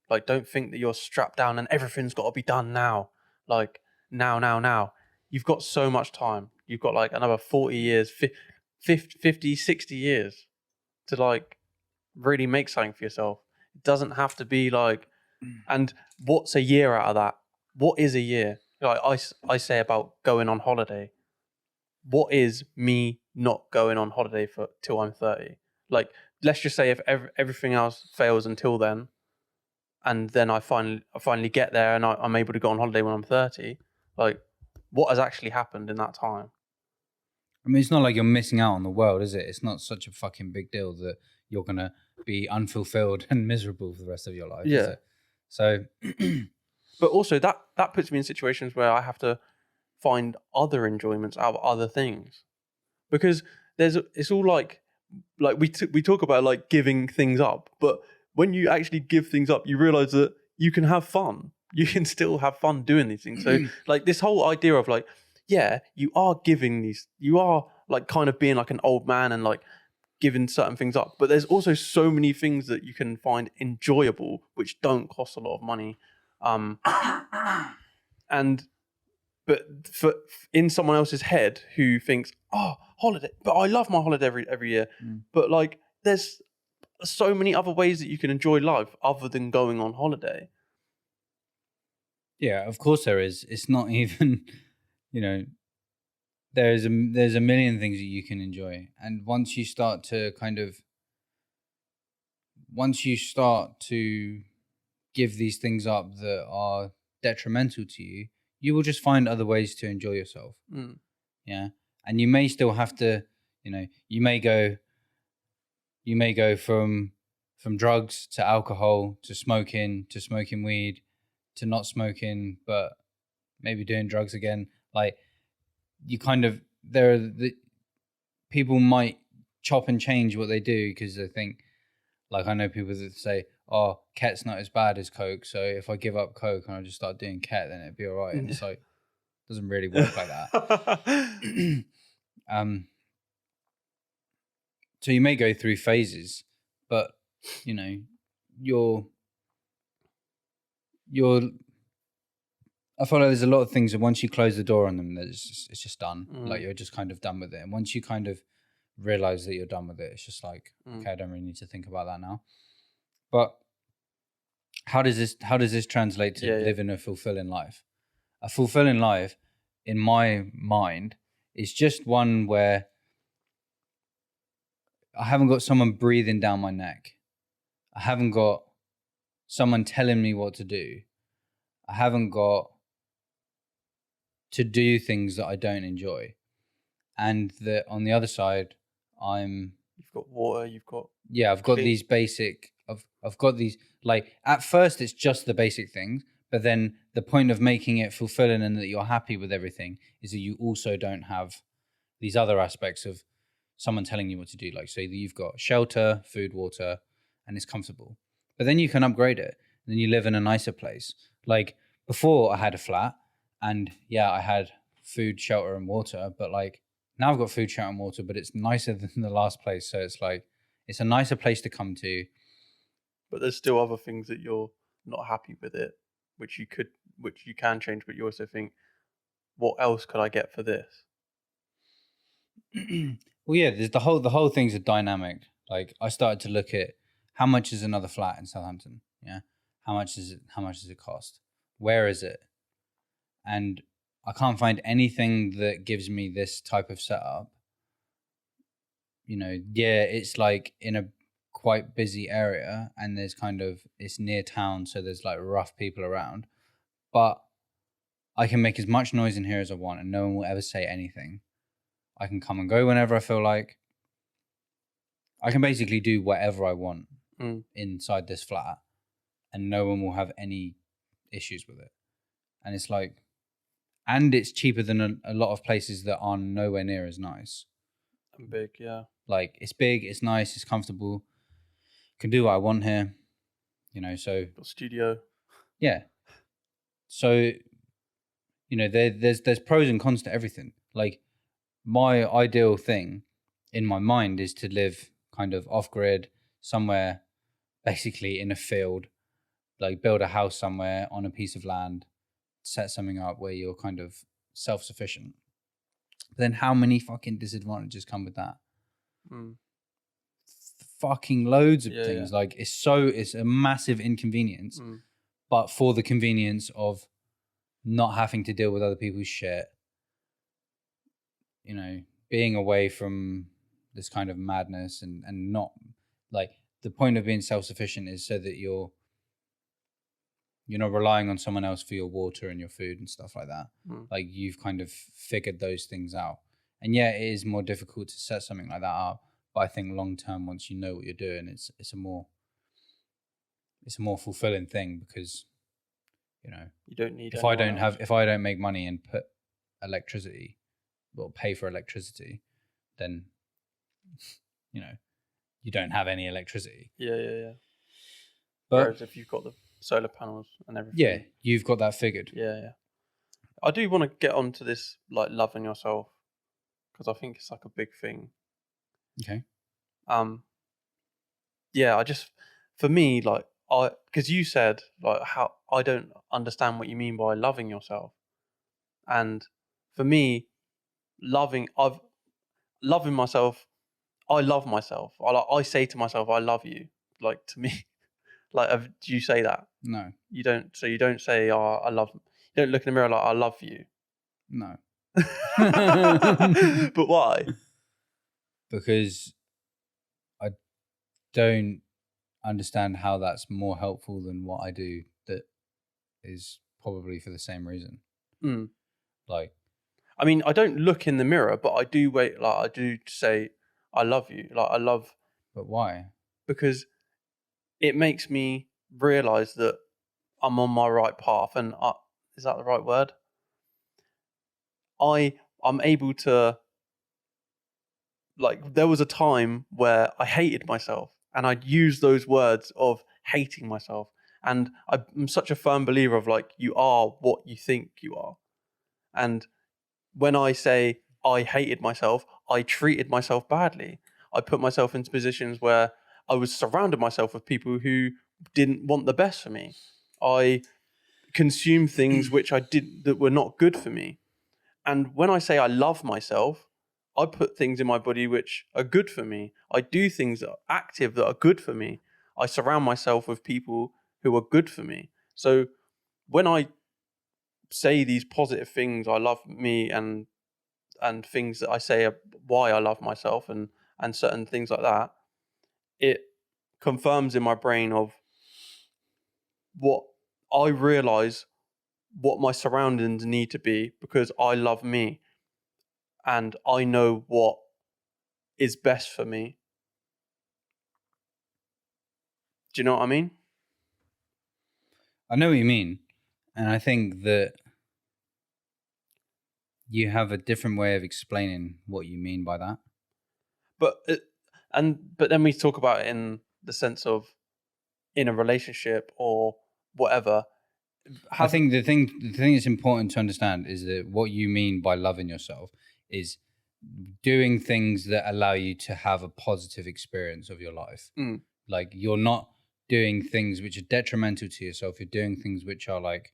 Like, don't think that you're strapped down and everything's got to be done now. Like, now. You've got so much time. You've got like another 40 years, 50, 60 years to like really make something for yourself. It doesn't have to be like, and what's a year out of that? What is a year? Like I say about going on holiday. What is me not going on holiday till I'm 30? Like, let's just say if everything else fails until then, and then I finally get there and I'm able to go on holiday when I'm 30, like, what has actually happened in that time? I mean, it's not like you're missing out on the world, is it? It's not such a fucking big deal that you're going to be unfulfilled and miserable for the rest of your life, is it? So, but also that puts me in situations where I have to find other enjoyments out of other things, because it's all like we talk about like giving things up, but when you actually give things up, you realize that you can have fun. You can still have fun doing these things. So like this whole idea of like, yeah, you are like kind of being like an old man and like giving certain things up. But there's also so many things that you can find enjoyable, which don't cost a lot of money. But in someone else's head who thinks, oh, holiday, but I love my holiday every year. But like, there's so many other ways that you can enjoy life other than going on holiday. Yeah, of course there is. It's not even, there's a million things that you can enjoy. And once you start to give these things up that are detrimental to you, you will just find other ways to enjoy yourself. Yeah. And you may still have to, you may go from drugs to alcohol to smoking weed to not smoking, but maybe doing drugs again. Like, people might chop and change what they do because they think, like, I know people that say, oh, ket's not as bad as coke, so if I give up coke and I just start doing ket, then it'd be all right. And it's like, it doesn't really work like that. So you may go through phases, but you're I feel like there's a lot of things that once you close the door on them, it's just done. Like, you're just kind of done with it. And once you kind of realize that you're done with it, it's just like, okay, I don't really need to think about that now. But how does this translate to living a fulfilling life? A fulfilling life, in my mind, is just one where I haven't got someone breathing down my neck. I haven't got someone telling me what to do. I haven't got to do things that I don't enjoy. And that on the other side, You've got water. You've got I've got clean. these basic, I've got these, like, at first it's just the basic things, but then the point of making it fulfilling and that you're happy with everything is that you also don't have these other aspects of someone telling you what to do. Like, say that you've got shelter, food, water, and it's comfortable. But then you can upgrade it. And then you live in a nicer place. Like, before I had a flat and I had food, shelter, and water. But like, now I've got food, shelter, and water, but it's nicer than the last place. So it's like, it's a nicer place to come to. But there's still other things that you're not happy with it, which you can change. But you also think, what else could I get for this? Well, yeah, there's the whole thing's a dynamic. Like, I started to look at how much is another flat in Southampton. Yeah, how much does it cost? Where is it? And I can't find anything that gives me this type of setup. You know, it's like in a quite busy area, and there's it's near town, so there's like rough people around. But I can make as much noise in here as I want, and no one will ever say anything. I can come and go whenever I feel like. I can basically do whatever I want inside this flat, and no one will have any issues with it. And it's like, and it's cheaper than a lot of places that are nowhere near as nice. And big, yeah. Like, it's big, it's nice, it's comfortable. Can do what I want here, you know. So got studio. Yeah. So, you know, there's pros and cons to everything. Like, my ideal thing in my mind is to live kind of off grid somewhere, basically in a field, like build a house somewhere on a piece of land, set something up where you're kind of self-sufficient. But then how many fucking disadvantages come with that? Fucking loads of things. Yeah. Like, it's a massive inconvenience, but for the convenience of not having to deal with other people's shit, you know, being away from this kind of madness and not, like, the point of being self-sufficient is so that you're not relying on someone else for your water and your food and stuff like that. Like, you've kind of figured those things out. And yeah, it is more difficult to set something like that up, but I think long term, once you know what you're doing, it's a more fulfilling thing, because, you know, you don't need if I don't make money and put electricity, well, pay for electricity, then, you know, you don't have any electricity. Yeah. But whereas if you've got the solar panels and everything, yeah, you've got that figured. Yeah. I do want to get onto this, like, loving yourself, because I think it's like a big thing. Okay. Yeah, for me, like, because you said, like, how I don't understand what you mean by loving yourself, and for me, loving myself, I love myself. I say to myself, I love you. Like, to me, like, do you say that? No. You don't. So you don't say, oh, I love. You don't look in the mirror like, I love you. No. But why? Because I don't understand how that's more helpful than what I do that is probably for the same reason. Like, I mean, I don't look in the mirror, but I do I do say, I love you. Like, I love. But why? Because it makes me realize that I'm on my right path, and is that the right word? I'm able to, like, there was a time where I hated myself, and I'd use those words of hating myself, and I'm such a firm believer of, like, you are what you think you are. And when I say I hated myself, I treated myself badly. I put myself into positions where I was surrounded myself with people who didn't want the best for me. I consumed things that were not good for me. And when I say I love myself, I put things in my body which are good for me. I do things that are active, that are good for me. I surround myself with people who are good for me. So when I say these positive things, I love me, and things that I say are why I love myself, and and certain things like that, it confirms in my brain of what I realize what my surroundings need to be, because I love me and I know what is best for me. Do you know what I mean? I know what you mean. And I think that you have a different way of explaining what you mean by that. But then we talk about it in the sense of in a relationship or whatever. I think the thing that's important to understand is that what you mean by loving yourself is doing things that allow you to have a positive experience of your life. Like, you're not doing things which are detrimental to yourself. You're doing things which are like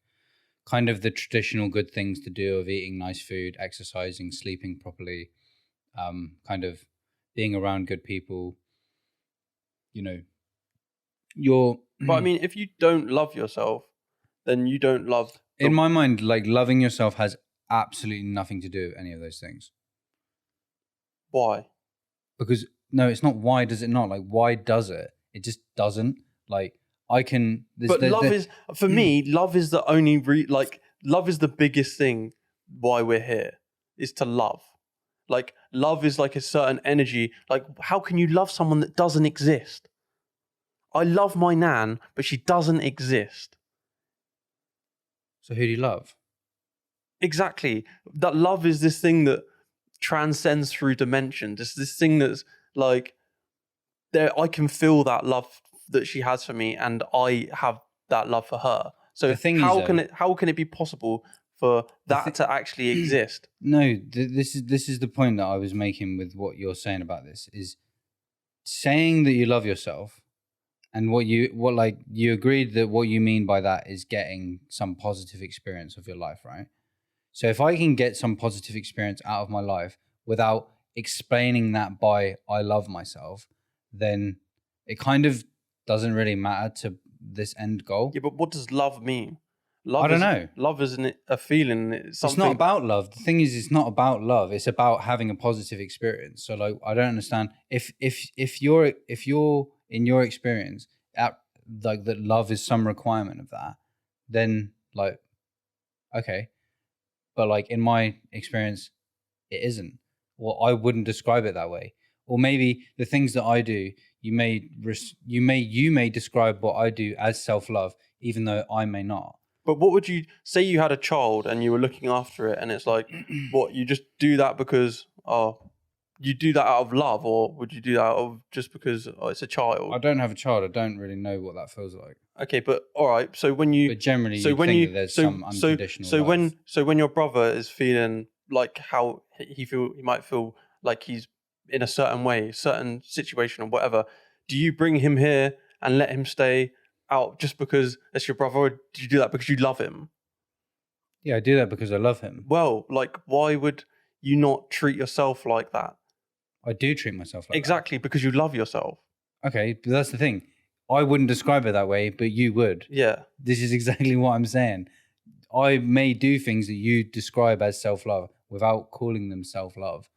kind of the traditional good things to do of eating nice food, exercising, sleeping properly, kind of being around good people. You know, But I mean, if you don't love yourself, then you don't love. In my mind, like, loving yourself has absolutely nothing to do with any of those things. Why? Because no, it's not. Why does it not? Like, why does it? It just doesn't. Like, I can. But love is, for me, love is the only love is the biggest thing why we're here, is to love. Like, love is like a certain energy. Like, how can you love someone that doesn't exist? I love my nan, but she doesn't exist. So who do you love? Exactly. That love is this thing that transcends through dimensions. It's this thing that's like, there, I can feel that love that she has for me, and I have that love for her. So how can it be possible for that to actually exist? No, this is the point that I was making with what you're saying about this, is saying that you love yourself, and what you agreed that what you mean by that is getting some positive experience of your life, right? So if I can get some positive experience out of my life without explaining that by I love myself, then it kind of doesn't really matter to this end goal. Yeah, but what does love mean? I don't know. Love isn't a feeling. It's not about love. The thing is, it's not about love. It's about having a positive experience. So, like, I don't understand if you're in your experience like that love is some requirement of that, then like, okay, but like in my experience, it isn't. Well, I wouldn't describe it that way. Or maybe the things that I do, you may describe what I do as self-love, even though I may not. But what would you say? You had a child and you were looking after it, and it's like, what, you just do that because you do that out of love, or would you do that out of just because it's a child? I don't have a child. I don't really know what that feels like. Okay, but all right. So when you, but generally, so when you, that there's some unconditional love. When your brother is feeling like how he might feel like he's in a certain way, certain situation or whatever, do you bring him here and let him stay out just because it's your brother, or do you do that because you love him? Yeah, I do that because I love him. Well, like, why would you not treat yourself like that? I do treat myself like exactly that. Because you love yourself. Okay, but that's the thing. I wouldn't describe it that way, but you would. Yeah. This is exactly what I'm saying. I may do things that you describe as self-love without calling them self-love.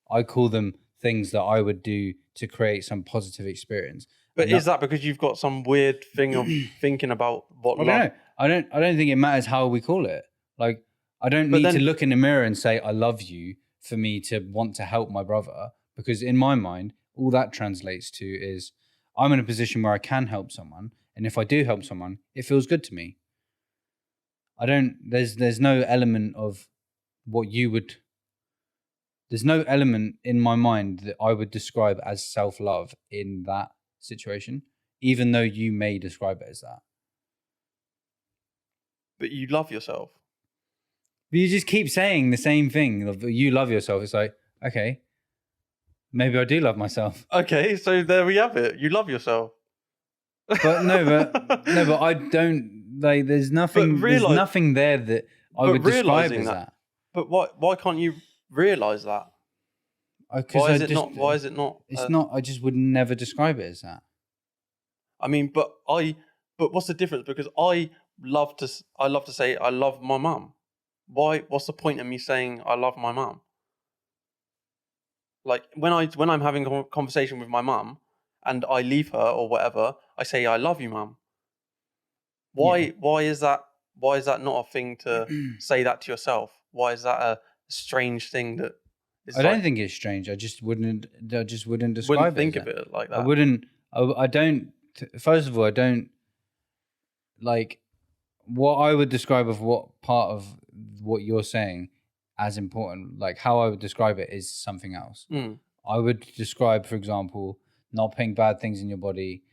I call them things that I would do to create some positive experience. But is that because you've got some weird thing of thinking about what love? I don't think it matters how we call it. Like, I don't need to look in the mirror and say I love you for me to want to help my brother, because in my mind, all that translates to is I'm in a position where I can help someone, and if I do help someone, it feels good to me. There's no element of what you would. There's no element in my mind that I would describe as self-love in that situation, even though you may describe it as that. But you love yourself. But you just keep saying the same thing. You love yourself. It's like, okay, maybe I do love myself. Okay, so there we have it. You love yourself. But but I don't. Like, there's nothing. There's nothing there that I would describe as that. But why can't you realize that? Why is it not? It's not. I just would never describe it as that. I mean, but what's the difference? Because I love to say I love my mum. Why? What's the point of me saying I love my mum? Like when I'm having a conversation with my mum and I leave her or whatever, I say I love you, mum. Yeah. Why is that? Why is that not a thing to say that to yourself? Why is that a strange thing that is I like don't think it's strange. I just wouldn't wouldn't describe it as think of that. it like I that? wouldn't. I don't. First of all, I don't like what I would describe of what part of what you're saying as important. Like how I would describe it is something else. Mm. I would describe, for example, not putting bad things in your body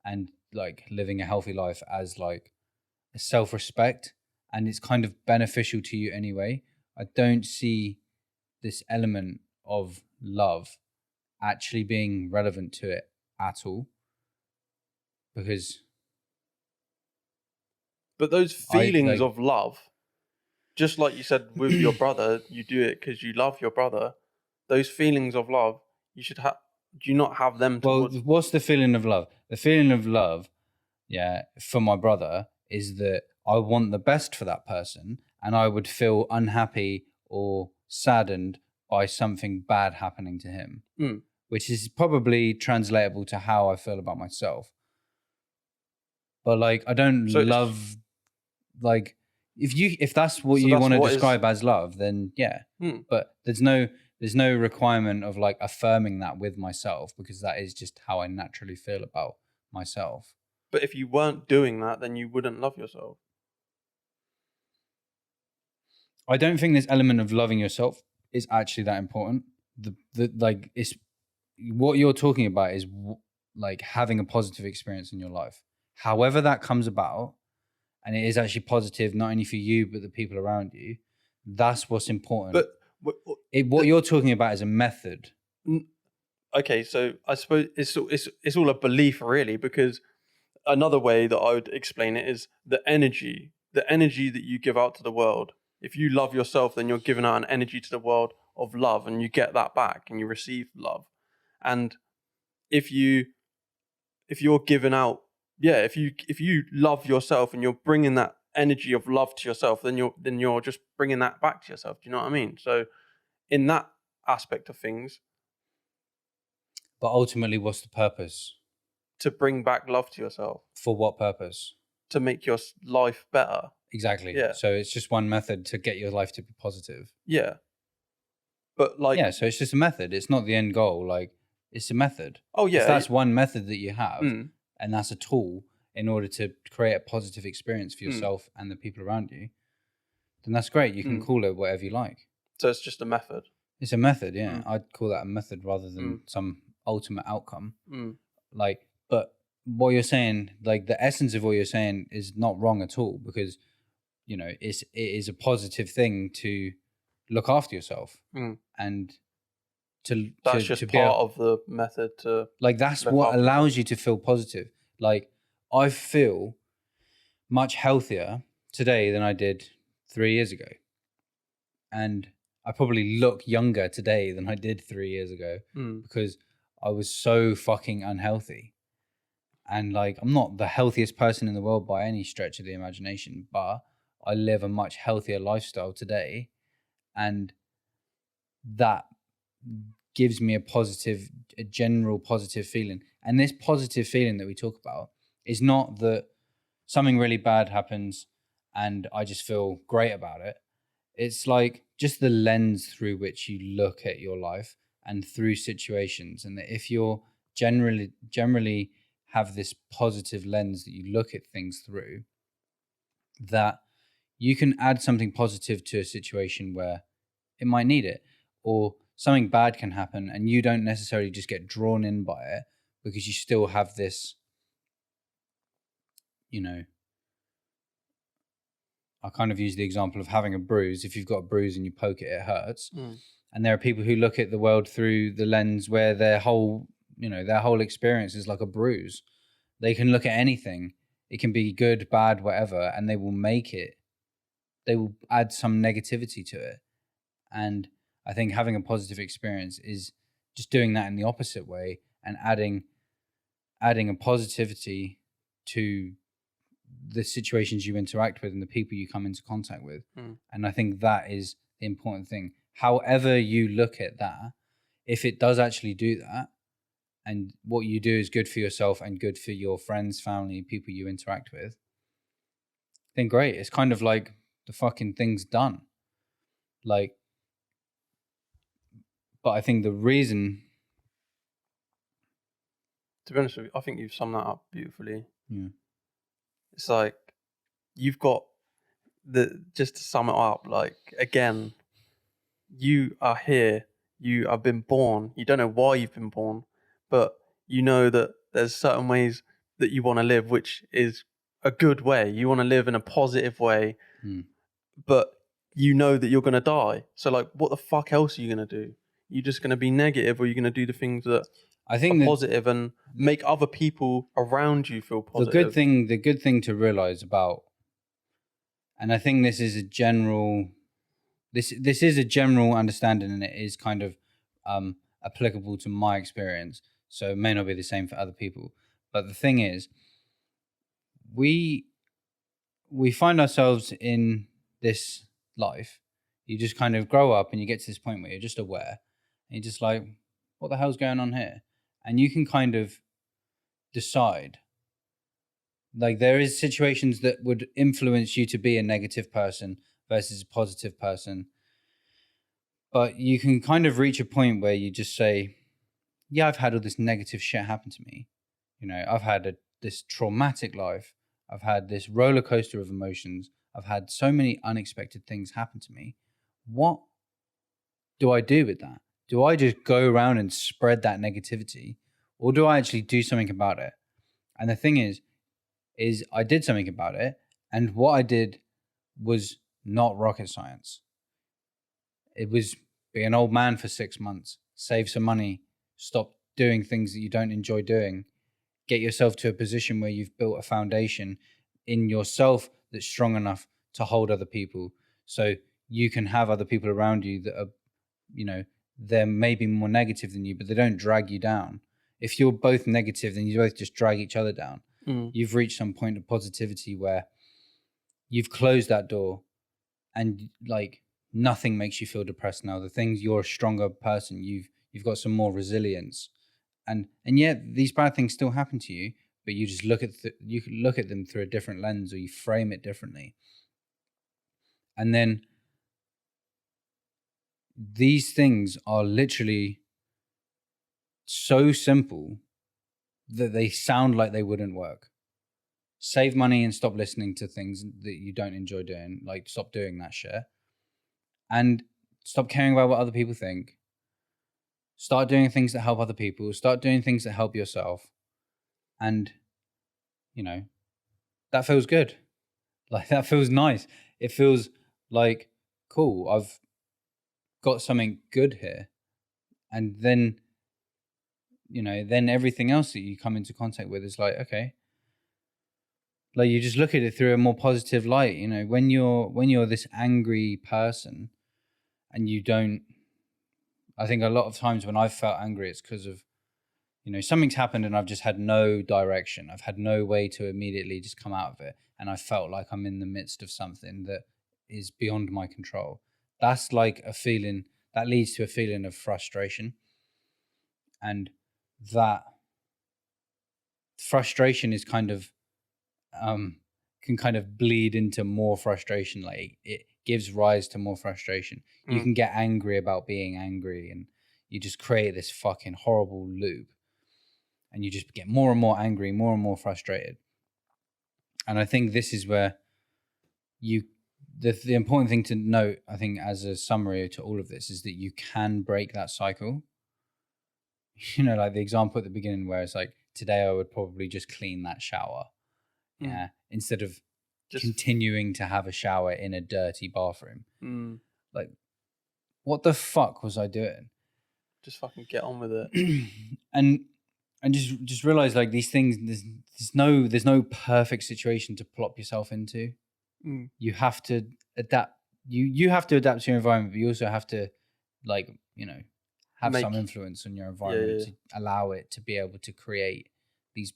and like living a healthy life as like a self-respect, and it's kind of beneficial to you anyway. I don't see this element of love actually being relevant to it at all, because But those I feelings like of love, just like you said with your brother, you do it because you love your brother. Those feelings of love, you should have. Do you not have them well, towards? what's the feeling of love? The feeling of love, yeah, for my brother is that I want the best for that person, and I would feel unhappy or saddened by something bad happening to him, Mm. which is probably translatable to how I feel about myself. But like, I don't So it's love, like, if that's what so you that's want to what is. describe as love, then yeah. Mm. But there's no requirement of like affirming that with myself, because that is just how I naturally feel about myself. But if you weren't doing that, then you wouldn't love yourself. I don't think this element of loving yourself is actually that important. The like, it's what you're talking about is like having a positive experience in your life, however that comes about, and it is actually positive not only for you but the people around you. That's what's important. But w- w- What the, you're talking about is a method. okay, so I suppose it's all a belief, really, because another way that I would explain it is the energy that you give out to the world. If you love yourself, then you're giving out an energy to the world of love, and you get that back, and you receive love. And if you if you're giving out, yeah, if you love yourself and you're bringing that energy of love to yourself, then you're just bringing that back to yourself. Do you know what I mean? So in that aspect of things, But ultimately, what's the purpose? to bring back love to yourself, For what purpose? to make your life better. Exactly. Yeah. So it's just one method to get your life to be positive. Yeah. But like, Yeah. So it's just a method. It's not the end goal. Like, it's a method. oh If yeah, that's one method that you have, mm, and that's a tool in order to create a positive experience for mm, yourself and the people around you, then that's great. You can mm. call it whatever you like. So it's just a method. It's a method. Yeah. Mm, I'd call that a method rather than mm, some ultimate outcome. mm, Like, but what you're saying, like the essence of what you're saying is not wrong at all, because, you know, it is a positive thing to look after yourself mm. and to That's to just be able, part of the method to like, that's look what after yourself. allows you to feel positive. Like, I feel much healthier today than I did 3 years ago, and I probably look younger today than I did 3 years ago, Mm, because I was so fucking unhealthy. And like, I'm not the healthiest person in the world by any stretch of the imagination, but I live a much healthier lifestyle today, and that gives me a general positive feeling. And this positive feeling that we talk about is not that something really bad happens and I just feel great about it. It's like just the lens through which you look at your life and through situations. And that if you're generally have this positive lens that you look at things through, that you can add something positive to a situation where it might need it, or something bad can happen and you don't necessarily just get drawn in by it, because you still have this, you know, I kind of use the example of having a bruise. If you've got a bruise and you poke it, it hurts. mm, And there are people who look at the world through the lens where their whole experience is like a bruise. They can look at anything. It can be good, bad, whatever, and they will add some negativity to it. And I think having a positive experience is just doing that in the opposite way and adding a positivity to the situations you interact with and the people you come into contact with. mm. And I think that is the important thing. However you look at that, if it does actually do that, and what you do is good for yourself and good for your friends, family, people you interact with, then great. It's kind of like the fucking thing's done. Like, but I think the reason, To be honest with you, I think you've summed that up beautifully. yeah, It's like you've got just to sum it up, like again, you are here, you have been born, you don't know why you've been born, but you know that there's certain ways that you want to live, which is a good way. You want to live in a positive way, but you know that you're going to die. So like, what the fuck else are you going to do? You're just going to be negative, or you're going to do the things that I think are positive and make other people around you feel positive. the good thing to realize about, and I think this is a general, this is a general understanding, and it is kind of applicable to my experience. So it may not be the same for other people. But the thing is, we find ourselves in this life. You just kind of grow up and you get to this point where you're just aware, and you're just like, what the hell's going on here? And you can kind of decide. Like, there is situations that would influence you to be a negative person versus a positive person. But you can kind of reach a point where you just say, yeah, I've had all this negative shit happen to me. You know, I've had this traumatic life. I've had this roller coaster of emotions. I've had so many unexpected things happen to me. What do I do with that? Do I just go around and spread that negativity, or do I actually do something about it? And the thing is I did something about it. And what I did was not rocket science. It was be an old man for 6 months, save some money, stop doing things that you don't enjoy doing, get yourself to a position where you've built a foundation in yourself that's strong enough to hold other people. So you can have other people around you that are, you know, they're maybe more negative than you, but they don't drag you down. If you're both negative, then you both just drag each other down. You've reached some point of positivity where you've closed that door, and like nothing makes you feel depressed now. The things, you're a stronger person. You've got some more resilience, and yet these bad things still happen to you, but you just you can look at them through a different lens, or you frame it differently. And then these things are literally so simple that they sound like they wouldn't work. Save money and stop listening to things that you don't enjoy doing. Like, stop doing that shit. And stop caring about what other people think. Start doing things that help other people. Start doing things that help yourself. And, you know, that feels good. Like, that feels nice. It feels like, cool, I've got something good here. And then, you know, then everything else that you come into contact with is like, okay. Like, you just look at it through a more positive light. You know, when you're this angry person and you don't, I think a lot of times when I've felt angry, it's because of, you know, something's happened and I've just had no direction. I've had no way to immediately just come out of it. And I felt like I'm in the midst of something that is beyond my control. That's like a feeling that leads to a feeling of frustration. And that frustration is kind of, can kind of bleed into more frustration. Like, it gives rise to more frustration. You can get angry about being angry, and you just create this fucking horrible loop, and you just get more and more angry, more and more frustrated. And I think this is where the important thing to note, I think, as a summary to all of this, is that you can break that cycle. You know, like the example at the beginning where it's like, today I would probably just clean that shower. Yeah. Instead of just continuing to have a shower in a dirty bathroom. Like, what the fuck was I doing? Just fucking get on with it. and just realize, like, these things, there's no perfect situation to plop yourself into. You have to adapt. You have to adapt to your environment, but you also have to, like, you know, have some influence on your environment to allow it to be able to create these,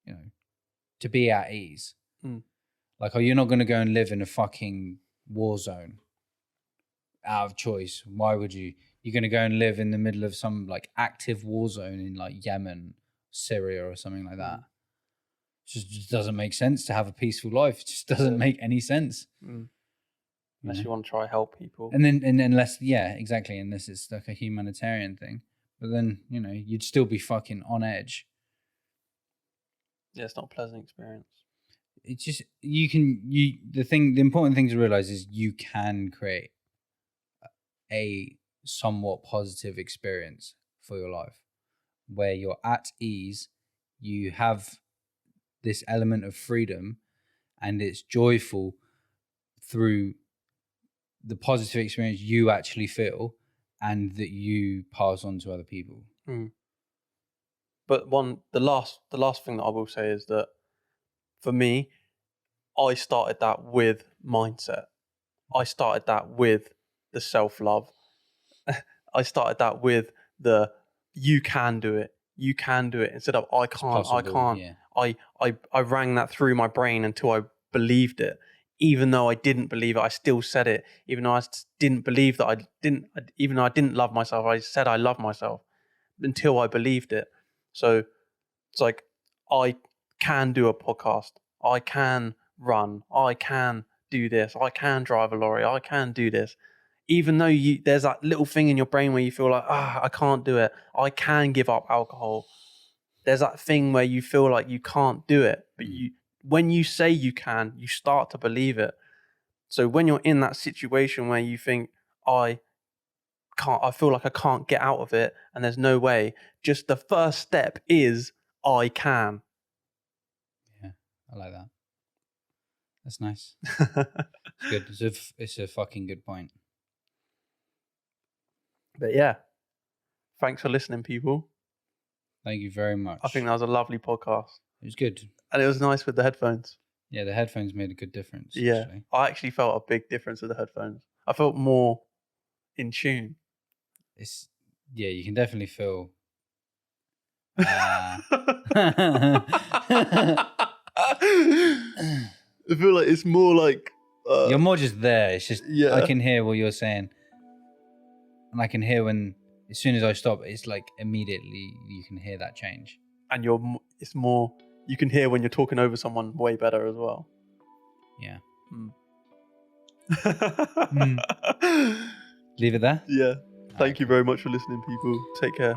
you know, to be at ease. Like, you're not going to go and live in a fucking war zone out of choice. Why would you? you're going to go and live in the middle of some like active war zone in like Yemen, Syria, or something like that. Just doesn't make sense to have a peaceful life. It just doesn't make any sense. Unless you want to try help people. And then unless, yeah, exactly. Unless it's like a humanitarian thing. But then, you know, you'd still be fucking on edge. Yeah, it's not a pleasant experience. It's just, the important thing to realize is you can create a somewhat positive experience for your life where you're at ease, you have this element of freedom, and it's joyful through the positive experience you actually feel and that you pass on to other people. But the last thing that I will say is that for me, I started that with mindset. I started that with the self-love. I started that with the you can do it. You can do it instead of I can't. I can't. Yeah. I rang that through my brain until I believed it. Even though I didn't believe it, I still said it. Even though I didn't believe that even though I didn't love myself, I said I love myself until I believed it. So it's like, I can do a podcast. I can run. I can do this. I can drive a lorry. I can do this. Even though there's that little thing in your brain where you feel like, I can't do it. I can give up alcohol. There's that thing where you feel like you can't do it. But when you say you can, you start to believe it. So when you're in that situation where you think, I feel like I can't get out of it and there's no way, just the first step is I can. Yeah, I like that. That's nice. It's good. It's a fucking good point. But yeah, thanks for listening, people. Thank you very much. I think that was a lovely podcast. It was good. And it was nice with the headphones. Yeah, the headphones made a good difference. Yeah, actually. I actually felt a big difference with the headphones. I felt more in tune. You can definitely feel. I feel like it's more like you're more just there. It's just I can hear what you're saying, and I can hear when as soon as I stop, it's like immediately you can hear that change. And it's more you can hear when you're talking over someone way better as well. Yeah. Leave it there. Yeah. Thank you very much for listening, people. Take care.